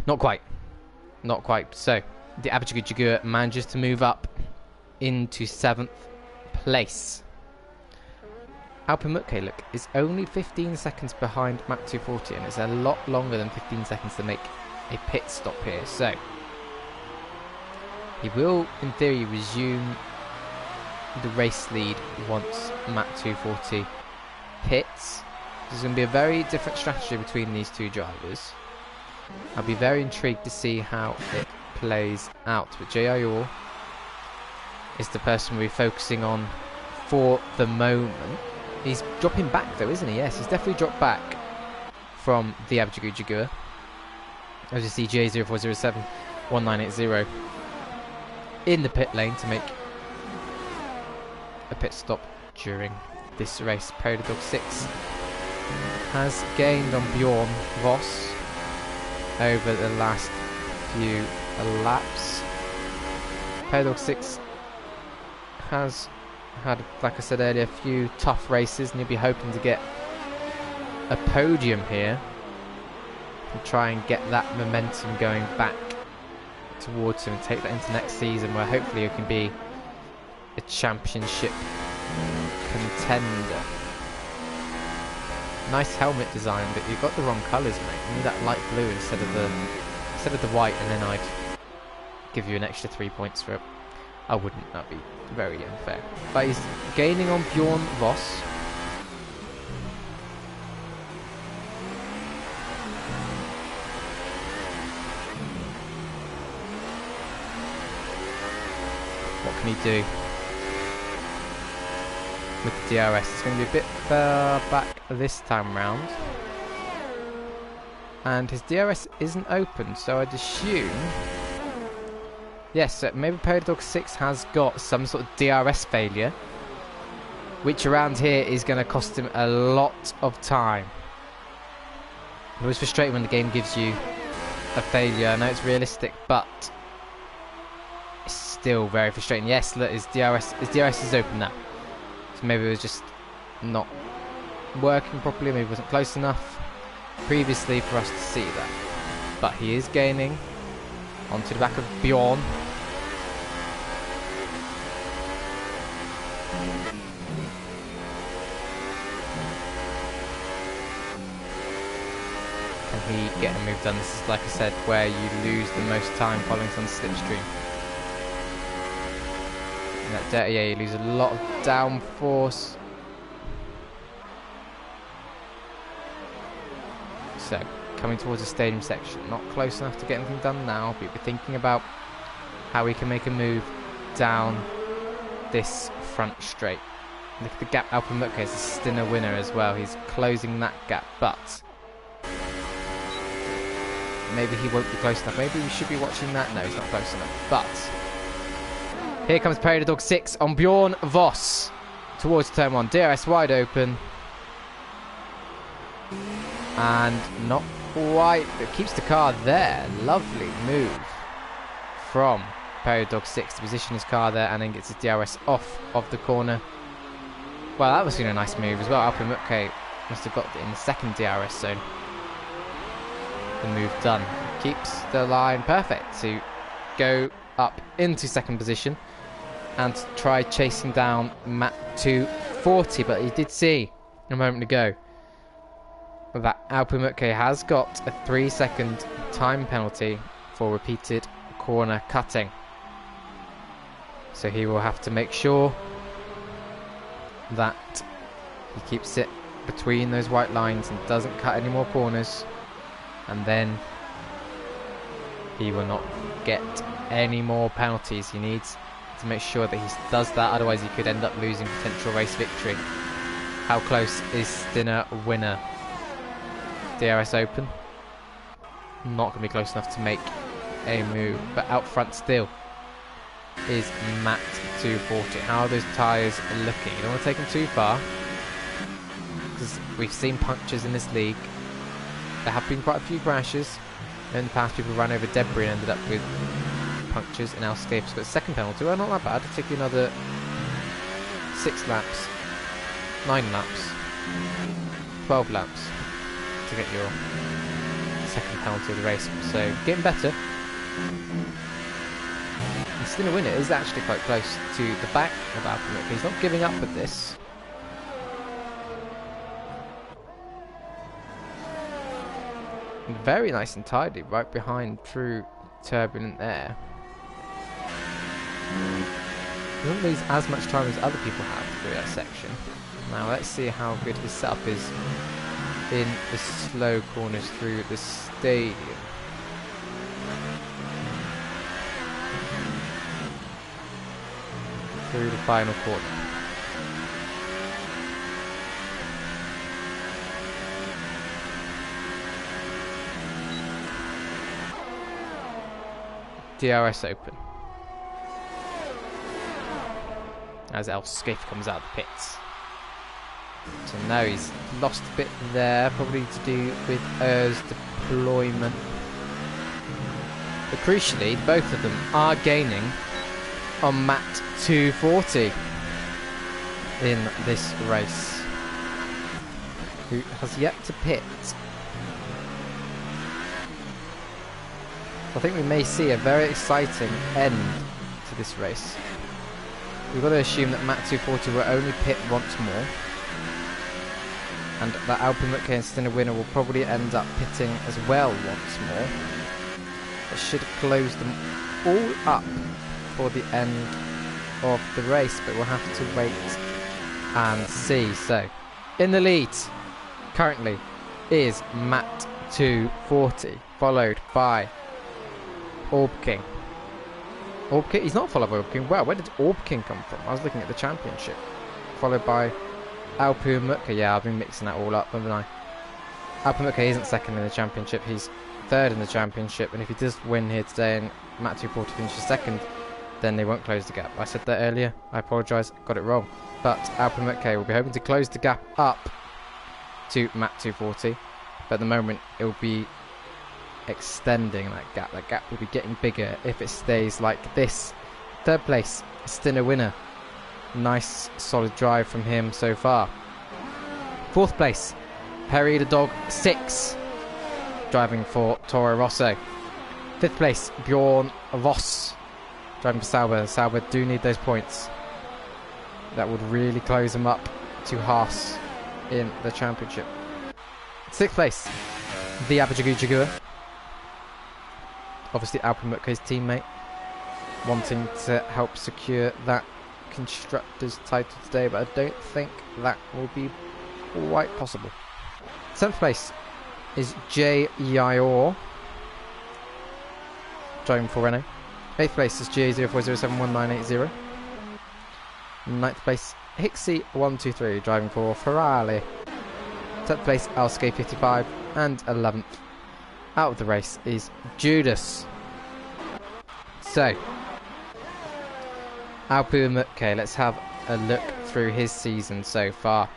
Not quite. Not quite. So, the Abjigu Jagua manages to move up into 7th place. Alpu Mutke, look, is only 15 seconds behind Matt240, and it's a lot longer than 15 seconds to make a pit stop here. So, he will, in theory, resume the race lead once Matt240 hits. There's going to be a very different strategy between these 2 drivers. I'll be very intrigued to see how it plays out. But JIO is the person we're focusing on for the moment. He's dropping back though, isn't he? Yes, he's definitely dropped back from the Abjigu Jagua. As you see, J04071980 in the pit lane to make a pit stop during this race. Dog 6 has gained on Bjorn Voss over the last few laps. Dog 6 has had, like I said earlier, a few tough races, and you'll be hoping to get a podium here and try and get that momentum going back towards him and take that into next season, where hopefully you can be a championship contender. Nice helmet design, but you've got the wrong colours, mate. You need that light blue instead of the white, and then I'd give you an extra 3 points for it. I wouldn't, that'd be very unfair. But he's gaining on Bjorn Voss. What can he do with the DRS? It's going to be a bit far back this time round. And his DRS isn't open, so I'd assume... Yes, maybe Dog 6 has got some sort of DRS failure, which around here is going to cost him a lot of time. It was frustrating when the game gives you a failure. I know it's realistic, but it's still very frustrating. Yes, look, his DRS is open now. So maybe it was just not working properly, maybe it wasn't close enough previously for us to see that. But he is gaining onto the back of Bjorn. Can he get a move done? This is, like I said, where you lose the most time following on slipstream. And that yeah, you lose a lot of downforce. So, coming towards the stadium section, not close enough to get anything done now, but we're thinking about how we can make a move down this front straight. Look at the gap. Alpha Mutke is a Stinner winner as well. He's closing that gap, but maybe he won't be close enough. Maybe we should be watching that. No, he's not close enough. But here comes Dog 6 on Bjorn Voss towards turn 1. DRS wide open. And not quite, but keeps the car there. Lovely move from Dog 6 to position his car there, and then gets his DRS off of the corner. Well, that was a nice move as well. Alpha Mutke must have got it in the second DRS zone. The move done. Keeps the line perfect to go up into second position and try chasing down Matt 240. But you did see a moment ago that Alpha Mutke has got a 3-second time penalty for repeated corner cutting. So he will have to make sure that he keeps it between those white lines and doesn't cut any more corners, and then he will not get any more penalties. He needs to make sure that he does that, otherwise he could end up losing potential race victory. How close is Stinner winner? DRS open. Not going to be close enough to make a move, but out front still is Matt 240. How are those tyres looking? You don't want to take them too far, because we've seen punctures in this league. There have been quite a few crashes. In the past, people ran over debris and ended up with punctures. And now Scape's got a second penalty. Well, not that bad. It'll take you another 6 laps, 9 laps, 12 laps to get your second penalty of the race. So getting better. And Stinner winner is actually quite close to the back of Alpha Mutke. He's not giving up with this. And very nice and tidy, right behind through turbulent air. Doesn't lose as much time as other people have through that section. Now let's see how good his setup is in the slow corners through the stadium. Through the final corner. DRS open. as El Skiff comes out of the pits. So now he's lost a bit there, probably to do with Er's deployment. But crucially, both of them are gaining on Matt 240 in this race, who has yet to pit. I think we may see a very exciting end to this race. We've got to assume that Matt 240 will only pit once more, and that Alpine McKay and Stinner Winner will probably end up pitting as well once more. That should close them all up for the end of the race, but we'll have to wait and see. So, in the lead currently is Matt 240, followed by Orb King. Orb King, he's not followed by Orb King. Wow, where did Orb King come from? I was looking at the championship. Followed by Alpu Mutka. Yeah, I've been mixing that all up, haven't I? Alpu Mutka isn't second in the championship, he's third in the championship, and if he does win here today and Matt 240 finishes second, then they won't close the gap. I said that earlier, I apologise, got it wrong. But Alpu Mutka will be hoping to close the gap up to Matt 240, but at the moment it will be extending that gap. That gap will be getting bigger if it stays like this. Third place, Stinner Winner. Nice solid drive from him so far. Fourth place, Perry the Dog 6, driving for Toro Rosso. Fifth place, Bjorn Voss, driving for Sauber. Sauber do need those points. That would really close them up to Haas in the championship. Sixth place, the Abajagu, obviously Alpine Mutka's teammate, wanting to help secure that constructors title today, but I don't think that will be quite possible. 7th place is J. Yaor, driving for Renault. 8th place is GA04071980. 9th place Hixie123, driving for Ferrari. 10th place Alscape55, and 11th out of the race is Judas. So Alpu Mutke, let's have a look through his season so far.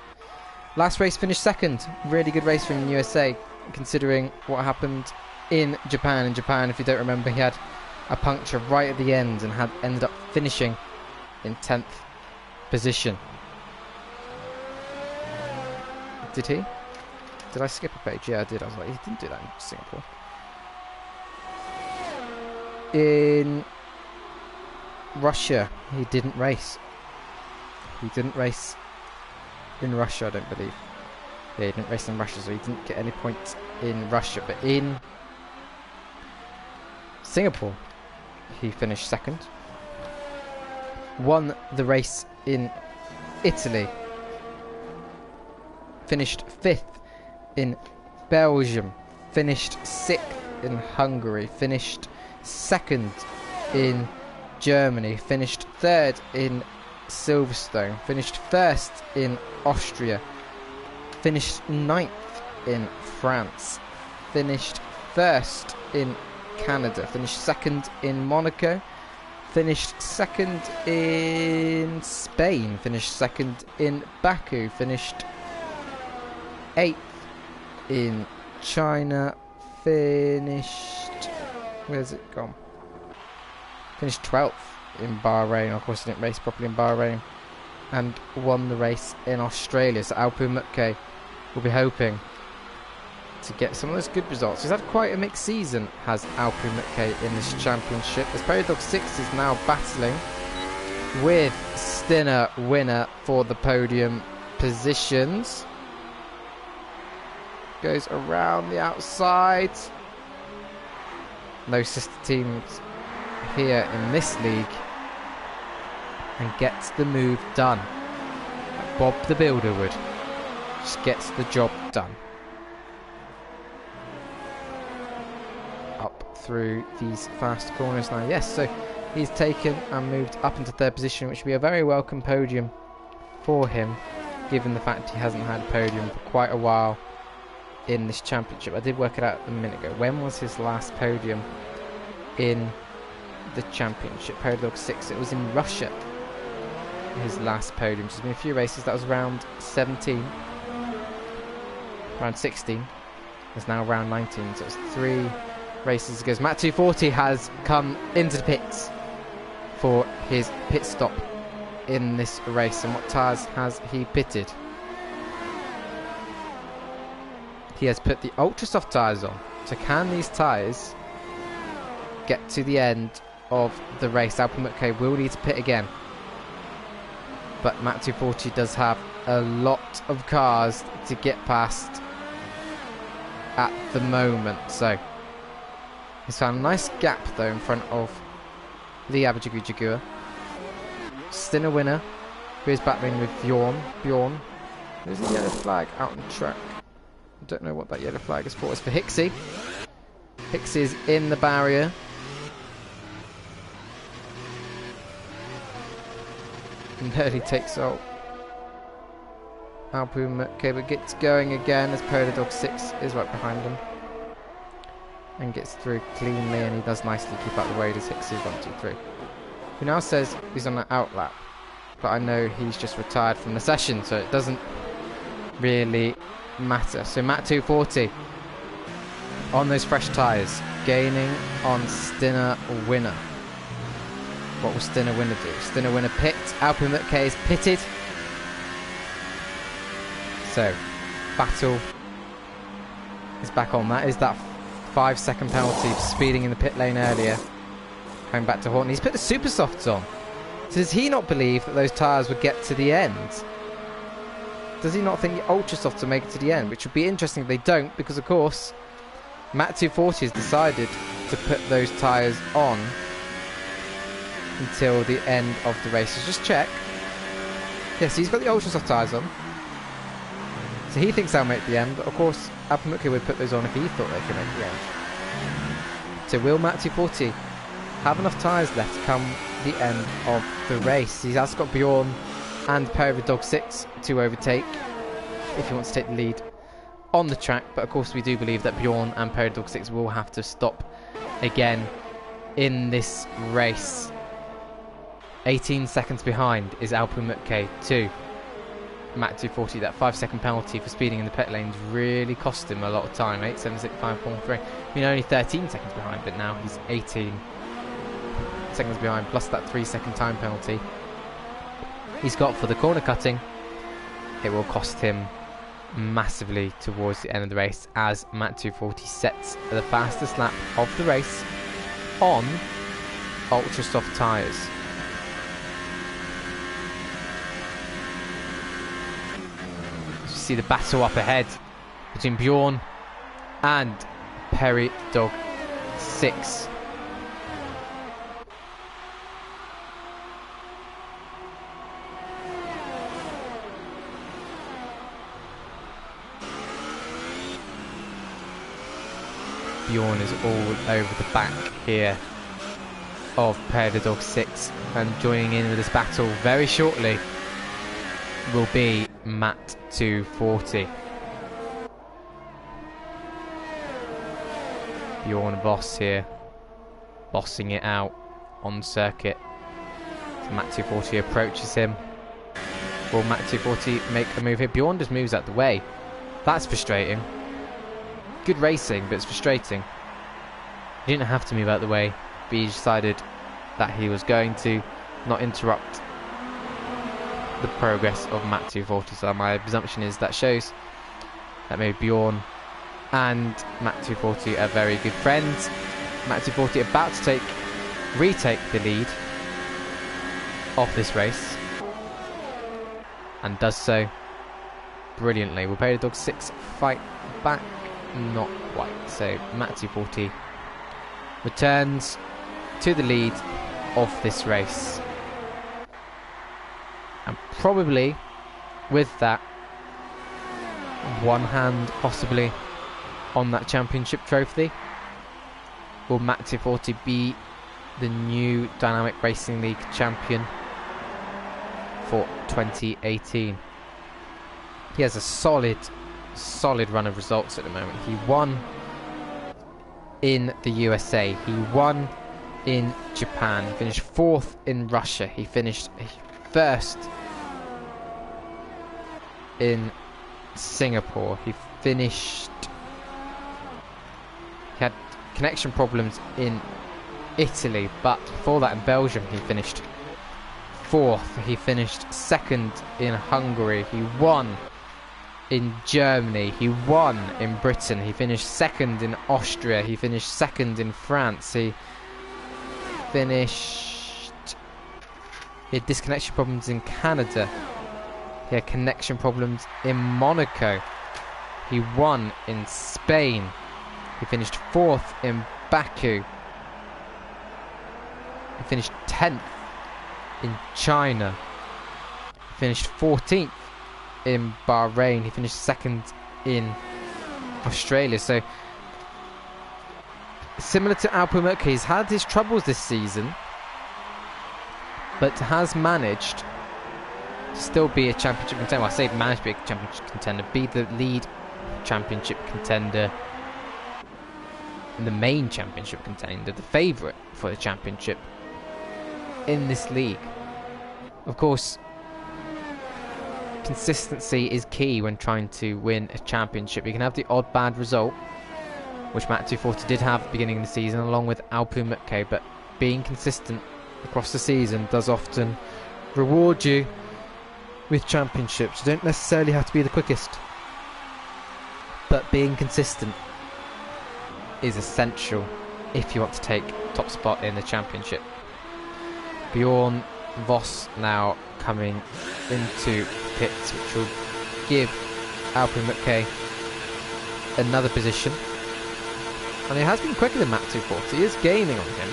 Last race finished second. Really good race from the USA, considering what happened in Japan. In Japan, if you don't remember, he had a puncture right at the end and had ended up finishing in 10th position. Did he? Did I skip a page? Yeah, I did. I was like, he didn't do that in Singapore. In Russia, he didn't race. He didn't race in Russia, I don't believe. Yeah, he didn't race in Russia, so he didn't get any points in Russia. But in Singapore, he finished second. Won the race in Italy. Finished 5th in Belgium. Finished 6th in Hungary. Finished 2nd in Germany. Finished 3rd in Silverstone. Finished 1st in Austria. Finished 9th in France. Finished 1st in Canada. Finished 2nd in Monaco. Finished 2nd in Spain. Finished 2nd in Baku. Finished 8th in China. Finished... where's it gone? Finished 12th in Bahrain. Of course, he didn't race properly in Bahrain. And won the race in Australia. So Alpu Mutke will be hoping to get some of those good results. He's had quite a mixed season, has Alpu Mutke, in this championship. As Peridog 6 is now battling with Stinner Winner for the podium positions. Goes around the outside. No sister teams here in this league. And gets the move done. Bob the Builder would. Just gets the job done. Up through these fast corners now. Yes, so he's taken and moved up into 3rd position, which would be a very welcome podium for him, given the fact he hasn't had a podium for quite a while in this championship. I did work it out a minute ago. When was his last podium in the championship? Peridog 6. It was in Russia. his last podium. There's been a few races. That was round 17. Round 16. It's now round 19. So it's 3 races ago. Matt 240 has come into the pits for his pit stop in this race. And what tyres has he pitted? He has put the ultra soft tyres on. So can these tyres get to the end of the race? Alpine McKay will need to pit again. But Matt 240 does have a lot of cars to get past at the moment. So he's found a nice gap though in front of Lee Abajigui. Stinner winner, who is battling with Bjorn. Bjorn, there's a yellow flag out on the track. I don't know what that yellow flag is for. It's for Hixie. Hixie's in the barrier. Nearly takes out Alpine McKay, but gets going again as Polar Dog 6 is right behind him. And gets through cleanly, and he does nicely keep out the way as Hixie's 1, 2, 3. Who now says he's on an outlap. But I know he's just retired from the session, so it doesn't really matter. So Matt 240 on those fresh tyres, gaining on Stinner winner. What will Stinner winner do? Stinner winner pit. Alpine McKay is pitted. So battle is back on. That is that 5-second penalty for speeding in the pit lane earlier. Going back to Horton. He's put the super softs on. So does he not believe that those tyres would get to the end? Does he not think the ultra softs will make it to the end? Which would be interesting if they don't, because of course Matt 240 has decided to put those tyres on until the end of the race. So just check. Yes, he's got the ultra soft tyres on. So he thinks they'll make the end. But of course, Alpine McKay would put those on if he thought they could make the end. So will Matt 240 have enough tyres left to come the end of the race? He has got Bjorn and Power Dog 6 to overtake if he wants to take the lead on the track. But of course, we do believe that Bjorn and Power Dog 6 will have to stop again in this race. 18 seconds behind is Alpine McKay to Matt 240. That 5-second penalty for speeding in the pit lanes really cost him a lot of time. 8.76.5.3. I mean, only 13 seconds behind, but now he's 18 seconds behind, plus that 3-second time penalty he's got for the corner cutting. It will cost him massively towards the end of the race as Matt 240 sets the fastest lap of the race on ultra soft tyres. See the battle up ahead between Bjorn and Perry Dog 6. Bjorn is all over the back here of Perry Dog 6, and joining in with this battle very shortly will be Matt 240. Bjorn Boss here, bossing it out on circuit. So Matt 240 approaches him. Will Matt 240 make a move here? Bjorn just moves out the way. That's frustrating. Good racing, but it's frustrating. He didn't have to move out the way, but he decided that he was going to not interrupt the progress of Matt 240. So my presumption is that shows that maybe Bjorn and Matt 240 are very good friends. Matt 240 about to retake the lead of this race, and does so brilliantly. Will Perry Dog 6 fight back? Not quite. So Matt 240 returns to the lead of this race, and probably with that, one hand possibly on that championship trophy. Will Matt 240 be the new Dynamic Racing League champion for 2018? He has a solid run of results at the moment. He won in the USA, he won in Japan, he finished 4th in Russia, he finished first in Singapore. He had connection problems in Italy, but before that in Belgium he finished 4th. He finished 2nd in Hungary. He won in Germany. He won in Britain. He finished 2nd in Austria. He finished 2nd in France. He had disconnection problems in Canada. He had connection problems in Monaco. He won in Spain. He finished 4th in Baku. He finished 10th in China. He finished 14th in Bahrain. He finished 2nd in Australia. So similar to Alpumuk, he's had his troubles this season, but has managed to still be a championship contender. Well, I say managed to be a championship contender, be the lead championship contender, and the main championship contender, the favourite for the championship in this league. Of course, consistency is key when trying to win a championship. You can have the odd bad result, which Matt240 did have at the beginning of the season, along with Alpumuk, but being consistent across the season does often reward you with championships. You don't necessarily have to be the quickest, but being consistent is essential if you want to take top spot in the championship. Bjorn Voss now coming into pits, which will give Alpumuk another position. And he has been quicker than Matt240. He is gaining on him.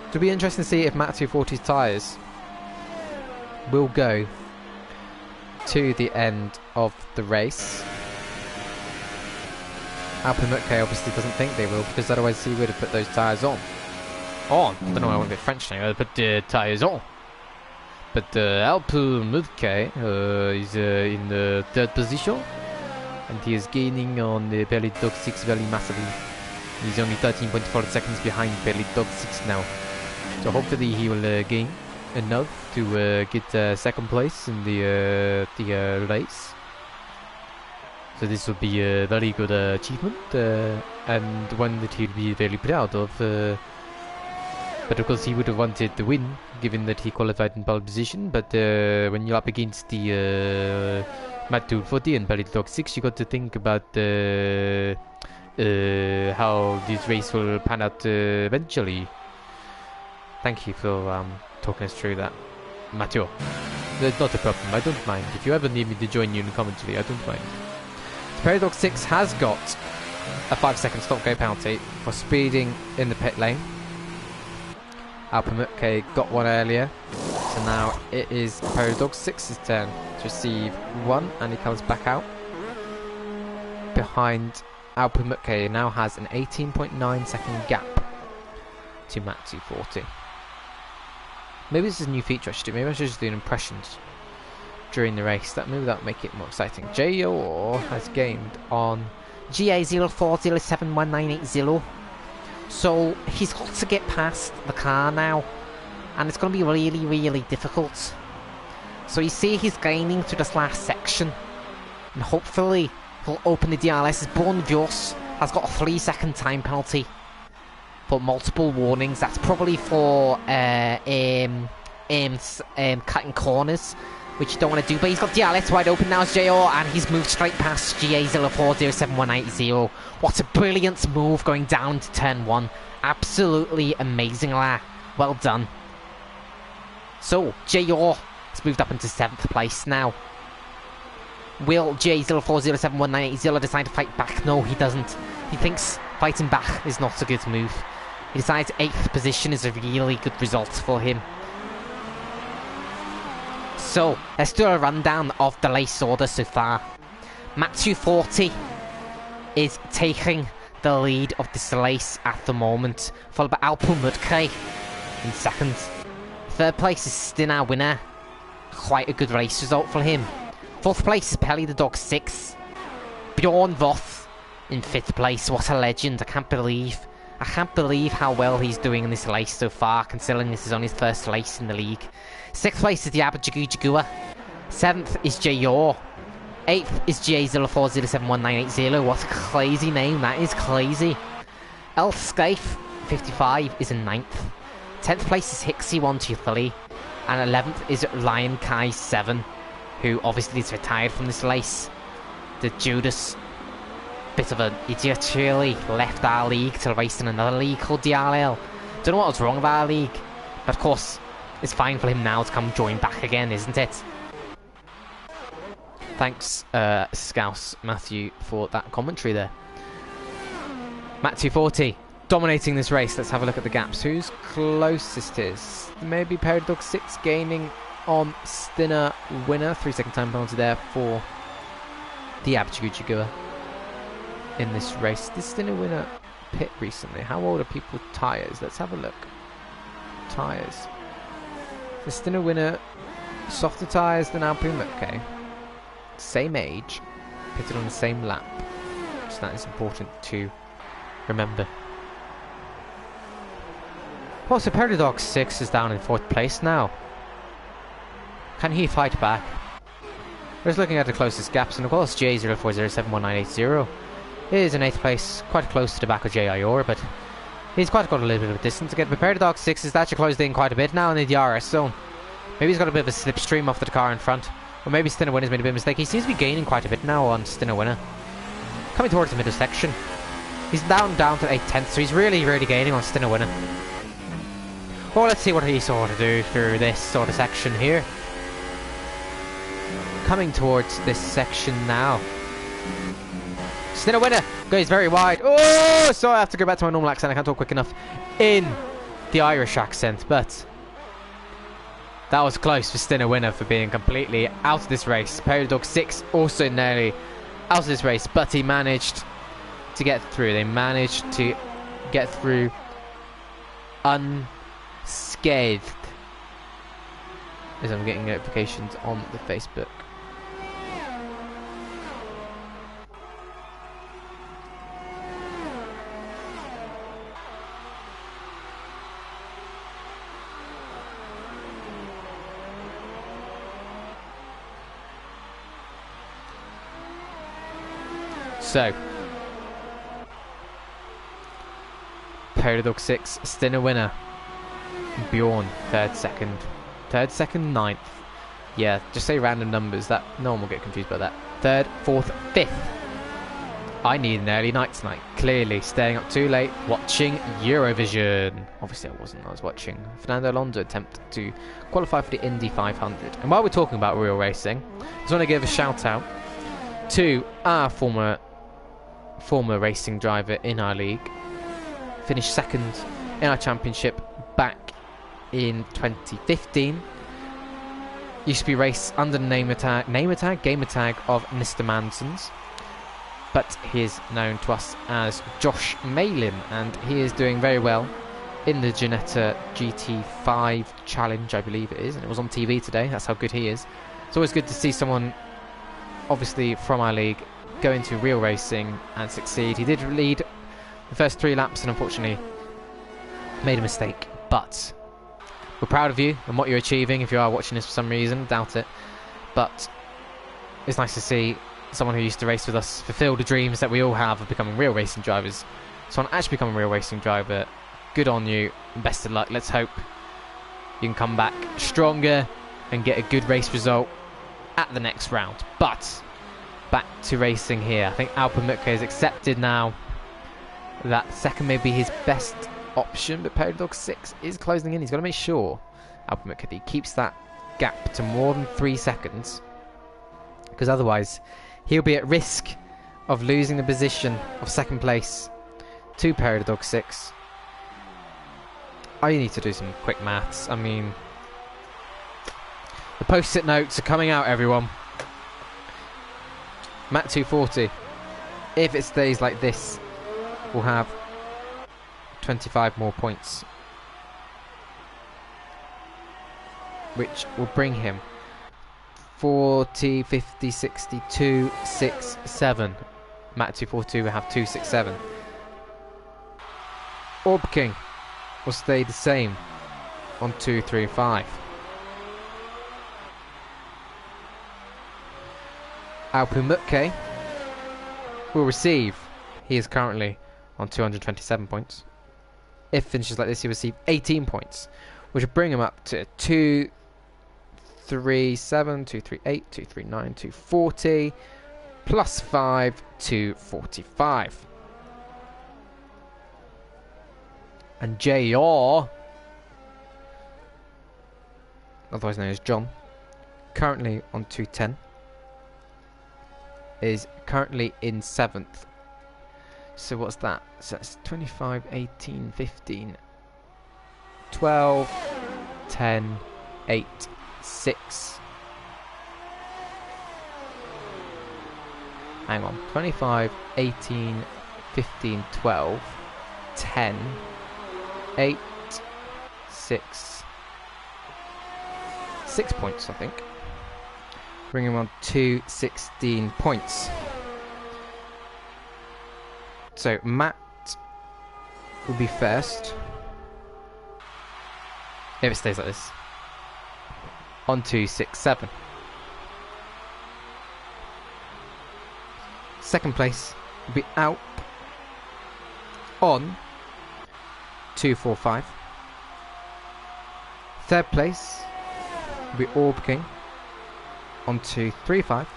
It'll be interesting to see if Matt240's tyres will go to the end of the race. Alpumuk obviously doesn't think they will, because otherwise he would have put those tyres on. I don't know, I want a bit French now. Put the tyres on. But Alpumuk is in the 3rd position, and he is gaining on the Belly Dog 6 very massively. He's only 13.4 seconds behind Belly Dog 6 now. So hopefully he will gain enough to get 2nd place in the race. So this will be a very good achievement, and one that he'll be very proud of. But of course he would have wanted the win, given that he qualified in pole position. But when you're up against the Matt240 and Belly Dog 6, you got to think about how this race will pan out eventually. Thank you for talking us through that, Mathieu. That's not a problem, I don't mind. If you ever need me to join you in commentary, I don't mind. Peridog 6 has got a 5-second stop-go penalty for speeding in the pit lane. Alpumuk got one earlier, so now it is Peridog 6's turn to receive one, and he comes back out behind Alpumuk. He now has an 18.9 second gap to Matt240. Maybe this is a new feature I should do. Maybe I should just do impressions during the race. Maybe that'll make it more exciting. J.O. has gained on GA04071980. So he's got to get past the car now, and it's going to be really, really difficult. So you see he's gaining to this last section, and hopefully he'll open the DRS. Born Vios has got a 3-second time penalty for multiple warnings. That's probably for cutting corners, which you don't want to do. But he's got DRS wide open now as JO, and he's moved straight past GA04071980. What a brilliant move going down to turn 1. Absolutely amazing there. Well done. So JO has moved up into 7th place now. Will GA04071980 decide to fight back? No, he doesn't. He thinks fighting back is not a good move. He decides 8th position is a really good result for him. So, let's do a rundown of the race order so far. Matt240 is taking the lead of this race at the moment, followed by Alpumuk in 2nd. 3rd place is still our winner. Quite a good race result for him. 4th place is Pelly the Dog 6. Bjorn Voth in 5th place. What a legend, I can't believe. I can't believe how well he's doing in this race so far, considering this is only his first race in the league. 6th place is the Abajagoo. 7th is Jay Yor. 8th is GA04071980. What a crazy name, that is crazy. Elf Scafe 55 is in 9th. 10th place is Hixie123. And 11th is Lion Kai 7, who obviously is retired from this race. The Judas, bit of an idiot really, left our league to race in another league called DRL. Don't know what was wrong with our league, but of course it's fine for him now to come join back again, isn't it? Thanks Scouse Matthew for that commentary there. Matt 240 dominating this race. Let's have a look at the gaps. Who's closest is maybe Paradox 6 gaining on Stinner Winner. 3-second time penalty there for the Abchaguchagua in this race. Did Stinner Winner pit recently? How old are people's tyres? Let's have a look. Tyres. The Stinner Winner softer tyres than Alpuma. Okay. Same age. Pitted on the same lap. So that is important to remember. Oh, so Paradox 6 is down in 4th place now. Can he fight back? Just looking at the closest gaps, and of course J04071980 is in 8th place, quite close to the back of J.I.O.R, but he's quite got a little bit of a distance to get. But Paradox 6 is actually closed in quite a bit now in the DRS zone. Maybe he's got a bit of a slipstream off the car in front. Or maybe Stinner Winner's made a bit of a mistake. He seems to be gaining quite a bit now on Stinner Winner. Coming towards the middle section. He's down to 8/10, so he's really gaining on Stinner Winner. Well, let's see what he sort of do through this sort of section here. Coming towards this section now. Stinner Winner goes very wide. Oh, so I have to go back to my normal accent. I can't talk quick enough in the Irish accent, but that was close for Stinner Winner for being completely out of this race. Paradox 6 also nearly out of this race, but he managed to get through. They managed to get through unscathed, as I'm getting notifications on the Facebook. So, Paradox 6, Stinner Winner. Bjorn, 3rd, 2nd. 3rd, 2nd, 9th. Yeah, just say random numbers, that no one will get confused by that. 3rd, 4th, 5th. I need an early night tonight. Clearly, staying up too late, watching Eurovision. Obviously I wasn't, I was watching Fernando Alonso attempt to qualify for the Indy 500. And while we're talking about real racing, I just want to give a shout out to our former racing driver in our league. Finished 2nd in our championship back in 2015. Used to be raced under the gamer tag of Mr. Manson's, but he is known to us as Josh Malin, and he is doing very well in the Ginetta GT5 challenge, I believe it is, and it was on TV today. That's how good he is. It's always good to see someone obviously from our league go into real racing and succeed. He did lead the first 3 laps and unfortunately made a mistake, but we're proud of you and what you're achieving. If you are watching this for some reason, doubt it, but it's nice to see someone who used to race with us fulfill the dreams that we all have of becoming real racing drivers. Someone actually become a real racing driver. Good on you and best of luck. Let's hope you can come back stronger and get a good race result at the next round. But back to racing here. I think Alpamukka has accepted now that 2nd may be his best option, but Paradox 6 is closing in. He's got to make sure Alpamukka he keeps that gap to more than 3 seconds, because otherwise he'll be at risk of losing the position of 2nd place to Paradox 6. I need to do some quick maths. I mean, the post-it notes are coming out, everyone. Matt 240. If it stays like this, we'll have 25 more points, which will bring him 40, 50, 62, 6, 7. Matt 242 will have 267. Orb King will stay the same on 2, 3, 5. Alpumutke will receive. He is currently on 227 points. If finishes like this, he will receive 18 points, which will bring him up to 237, 238, 239, 240, plus 5, 245. And JR, otherwise known as John, currently on 210, is currently in 7th. So what's that? So that's 25, 18, 15, 12, 10, 8, 6. Hang on. 25, 18, 15, 12, 10, 8, 6. 6 points, I think. Bring him on to 16 points. So Matt will be first. If it stays like this. On 267. Second place will be Alp on 245. Third place will be Orb King on 235.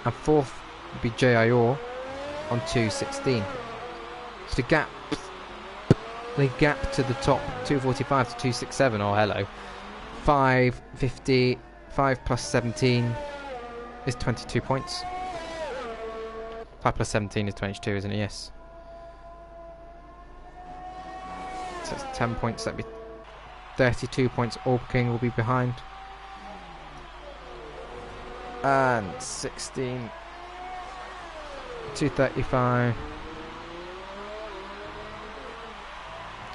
And fourth will be JIOR on 216. So the gap to the top, 245 to 267. Oh, hello. 550, 5 plus 17 is 22 points. 5 plus 17 is 22, isn't it? Yes. So it's 10 points. That'd be 32 points. Orb King will be behind. And 16. 235.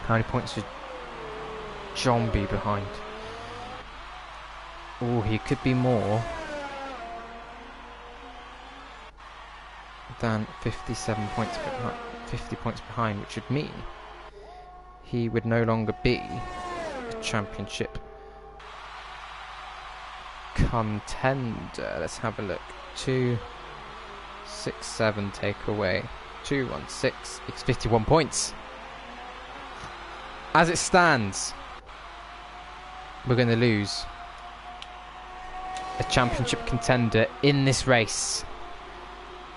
How many points should John be behind? Oh, he could be more than 57 points behind, 50 points behind, which would mean he would no longer be a championship contender. Let's have a look. 267 take away 216 it's 51 points. As it stands, we're going to lose a championship contender in this race.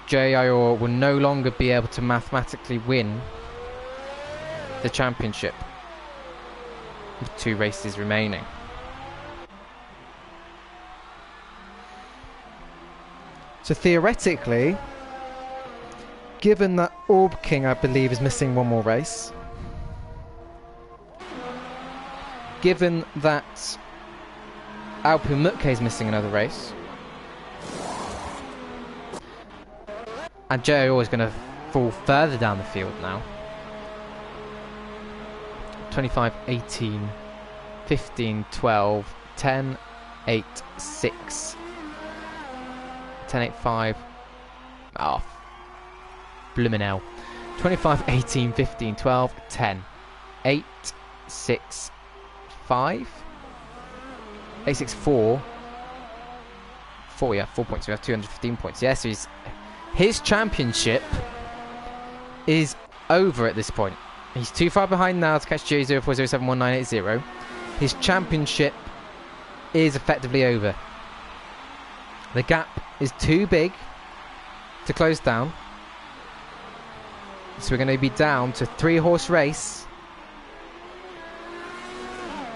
JIOR will no longer be able to mathematically win the championship with 2 races remaining. So theoretically, given that Orb King, I believe, is missing one more race, given that Alpumutke is missing another race, and JIOR is going to fall further down the field now. 25, 18, 15, 12, 10, 8, 6, 10, 8, 5. Oh, bloomin' hell. 25, 18, 15, 12, 10, 8, 6, 5, 8, 6, 4. 4, yeah, 4 points. We have 215 points. Yes, yeah, so his championship is over at this point. He's too far behind now to catch J04071980. His championship is effectively over. The gap is too big to close down. So we're going to be down to 3-horse race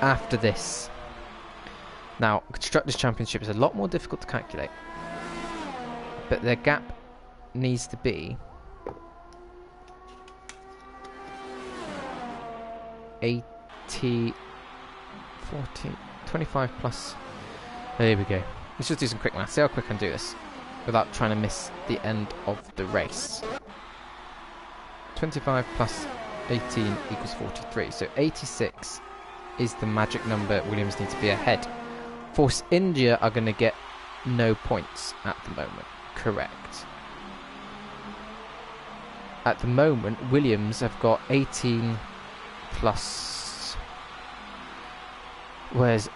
after this. Now, Constructors' Championship is a lot more difficult to calculate. But their gap needs to be 80, 40, 25 plus. There we go. Let's just do some quick math. See how quick I can do this without trying to miss the end of the race. 25 plus 18 equals 43. So 86 is the magic number Williams need to be ahead. Force India are going to get no points at the moment. Correct. at the moment, Williams have got 18 plus... Where's...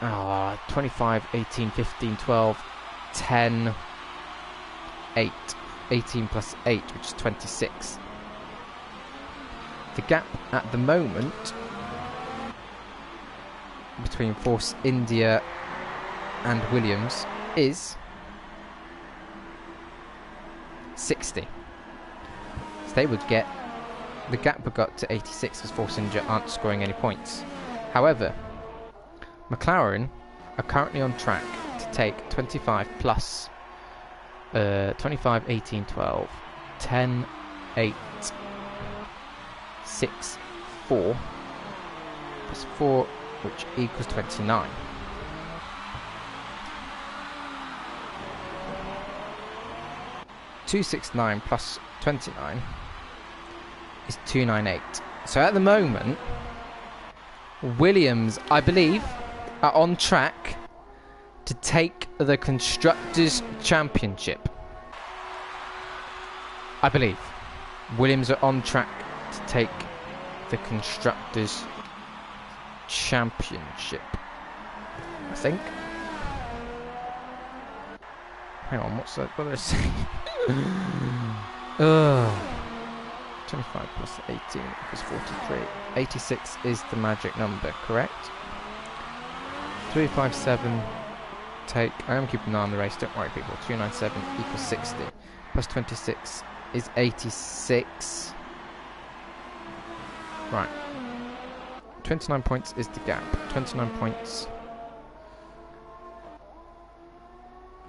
25, 18, 15, 12, 10, 8. 18 plus 8, which is 26. The gap at the moment between Force India and Williams is 60. So they would get... The gap would go up to 86 as Force India aren't scoring any points. However, McLaren are currently on track to take 25 plus 25, 18, 12, 10, 8, 6, 4 plus 4, which equals 29. .269 plus 29 is 298. So at the moment, Williams, I believe, are on track to take the Constructors' Championship. I believe. Williams are on track to take the Constructors' Championship. I think. Hang on, what's that? What did I say? 25 plus 18 equals 43. 86 is the magic number, correct? 357 take... I am keeping an eye on the race, don't worry people. 297 equals 60. Plus 26 is 86. Right. 29 points is the gap. 29 points...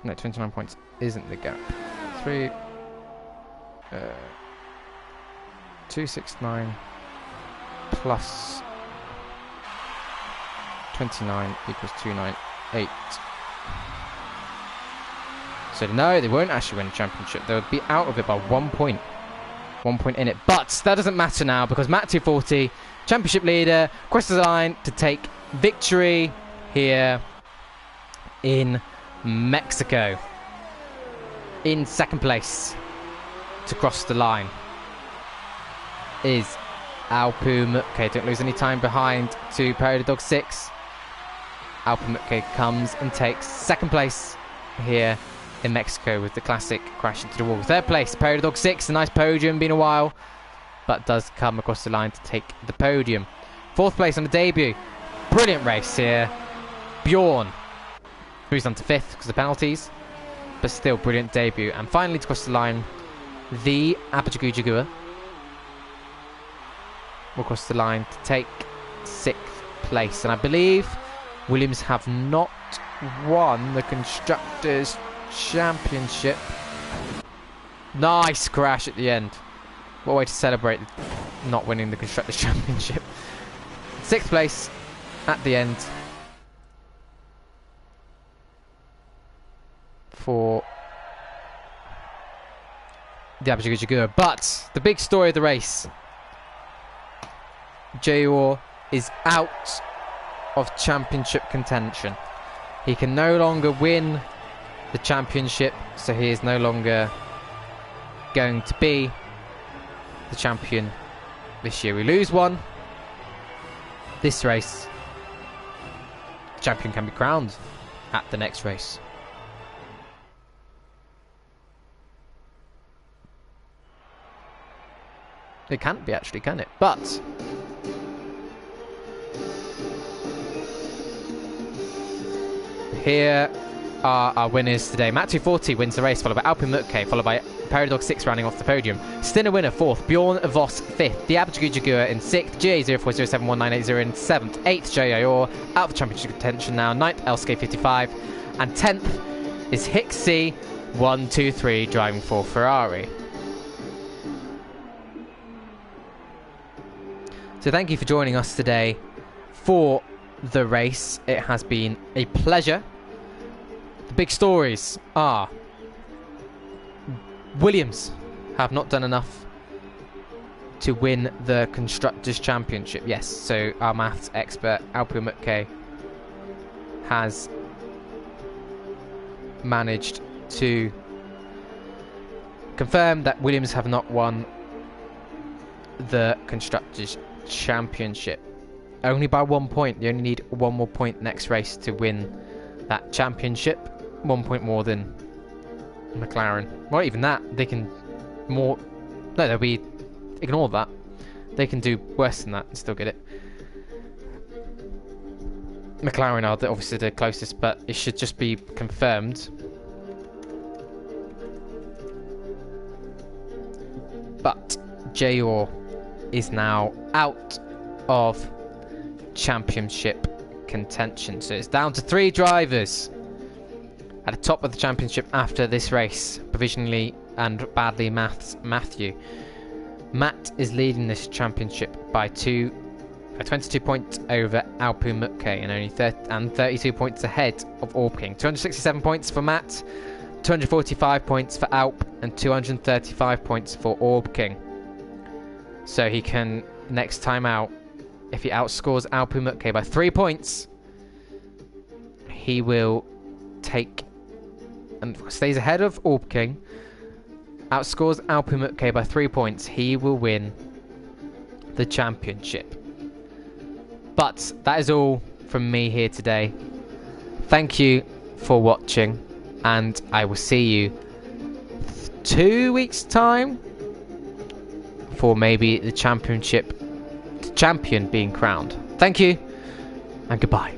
No, 29 points isn't the gap. 269 plus 29 equals 298. So no, they won't actually win the championship. They would be out of it by 1 point. 1 point in it. But that doesn't matter now because Matt 240, championship leader, crosses the line to take victory here in Mexico. In second place to cross the line is Alpumutke. Don't lose any time behind to Perry the Dog 6. Alpumutke comes and takes second place here in Mexico with the classic crash into the wall. Third place, Perry the Dog 6. A nice podium, been a while, but does come across the line to take the podium. Fourth place on the debut. Brilliant race here. Bjorn moves on to fifth because of the penalties, but still brilliant debut. And finally to cross the line, the Abajagujagua will cross the line to take sixth place. And I believe Williams have not won the Constructors' Championship. Nice crash at the end. What a way to celebrate not winning the Constructors' Championship. Sixth place at the end for the Abajagujagua. But the big story of the race, Jayor is out of championship contention. He can no longer win the championship, so he is no longer going to be the champion this year. We lose one this race, the champion can be crowned at the next race. It can't be actually, can it? But here are our winners today. Matt 240 wins the race, followed by Alpin Mutke, followed by Peridog 6 rounding off the podium. Stinner winner 4th, Bjorn Voss 5th, the Abajagujagua in 6th, GA04071980 in 7th, 8th Jayor out of championship contention now, 9th Elske 55, and 10th is Hixie 123 driving for Ferrari. So thank you for joining us today for the race. It has been a pleasure. The big stories are Williams have not done enough to win the Constructors' Championship. Yes, so our maths expert Alpio Mutke has managed to confirm that Williams have not won the Constructors' Championship. Only by 1 point. You only need 1 more point next race to win that championship. 1 point more than McLaren. Well, even that, they can more... No, they'll be... Ignore that. They can do worse than that and still get it. McLaren are obviously the closest, but it should just be confirmed. But J.O. is now out of championship contention. So it's down to 3 drivers at the top of the championship after this race. Provisionally and badly Matthew. Matt is leading this championship by 22 points over Alpu Mutke and only 32 points ahead of Orb King. 267 points for Matt, 245 points for Alp, and 235 points for Orb King. So he can, next time out, if he outscores Alpu Mutke by 3 points, he will take and stays ahead of Orb King. Outscores Alpu Mutke by 3 points, he will win the championship. But that is all from me here today. Thank you for watching, and I will see you 2 weeks time for maybe the championship champion being crowned. Thank you and goodbye.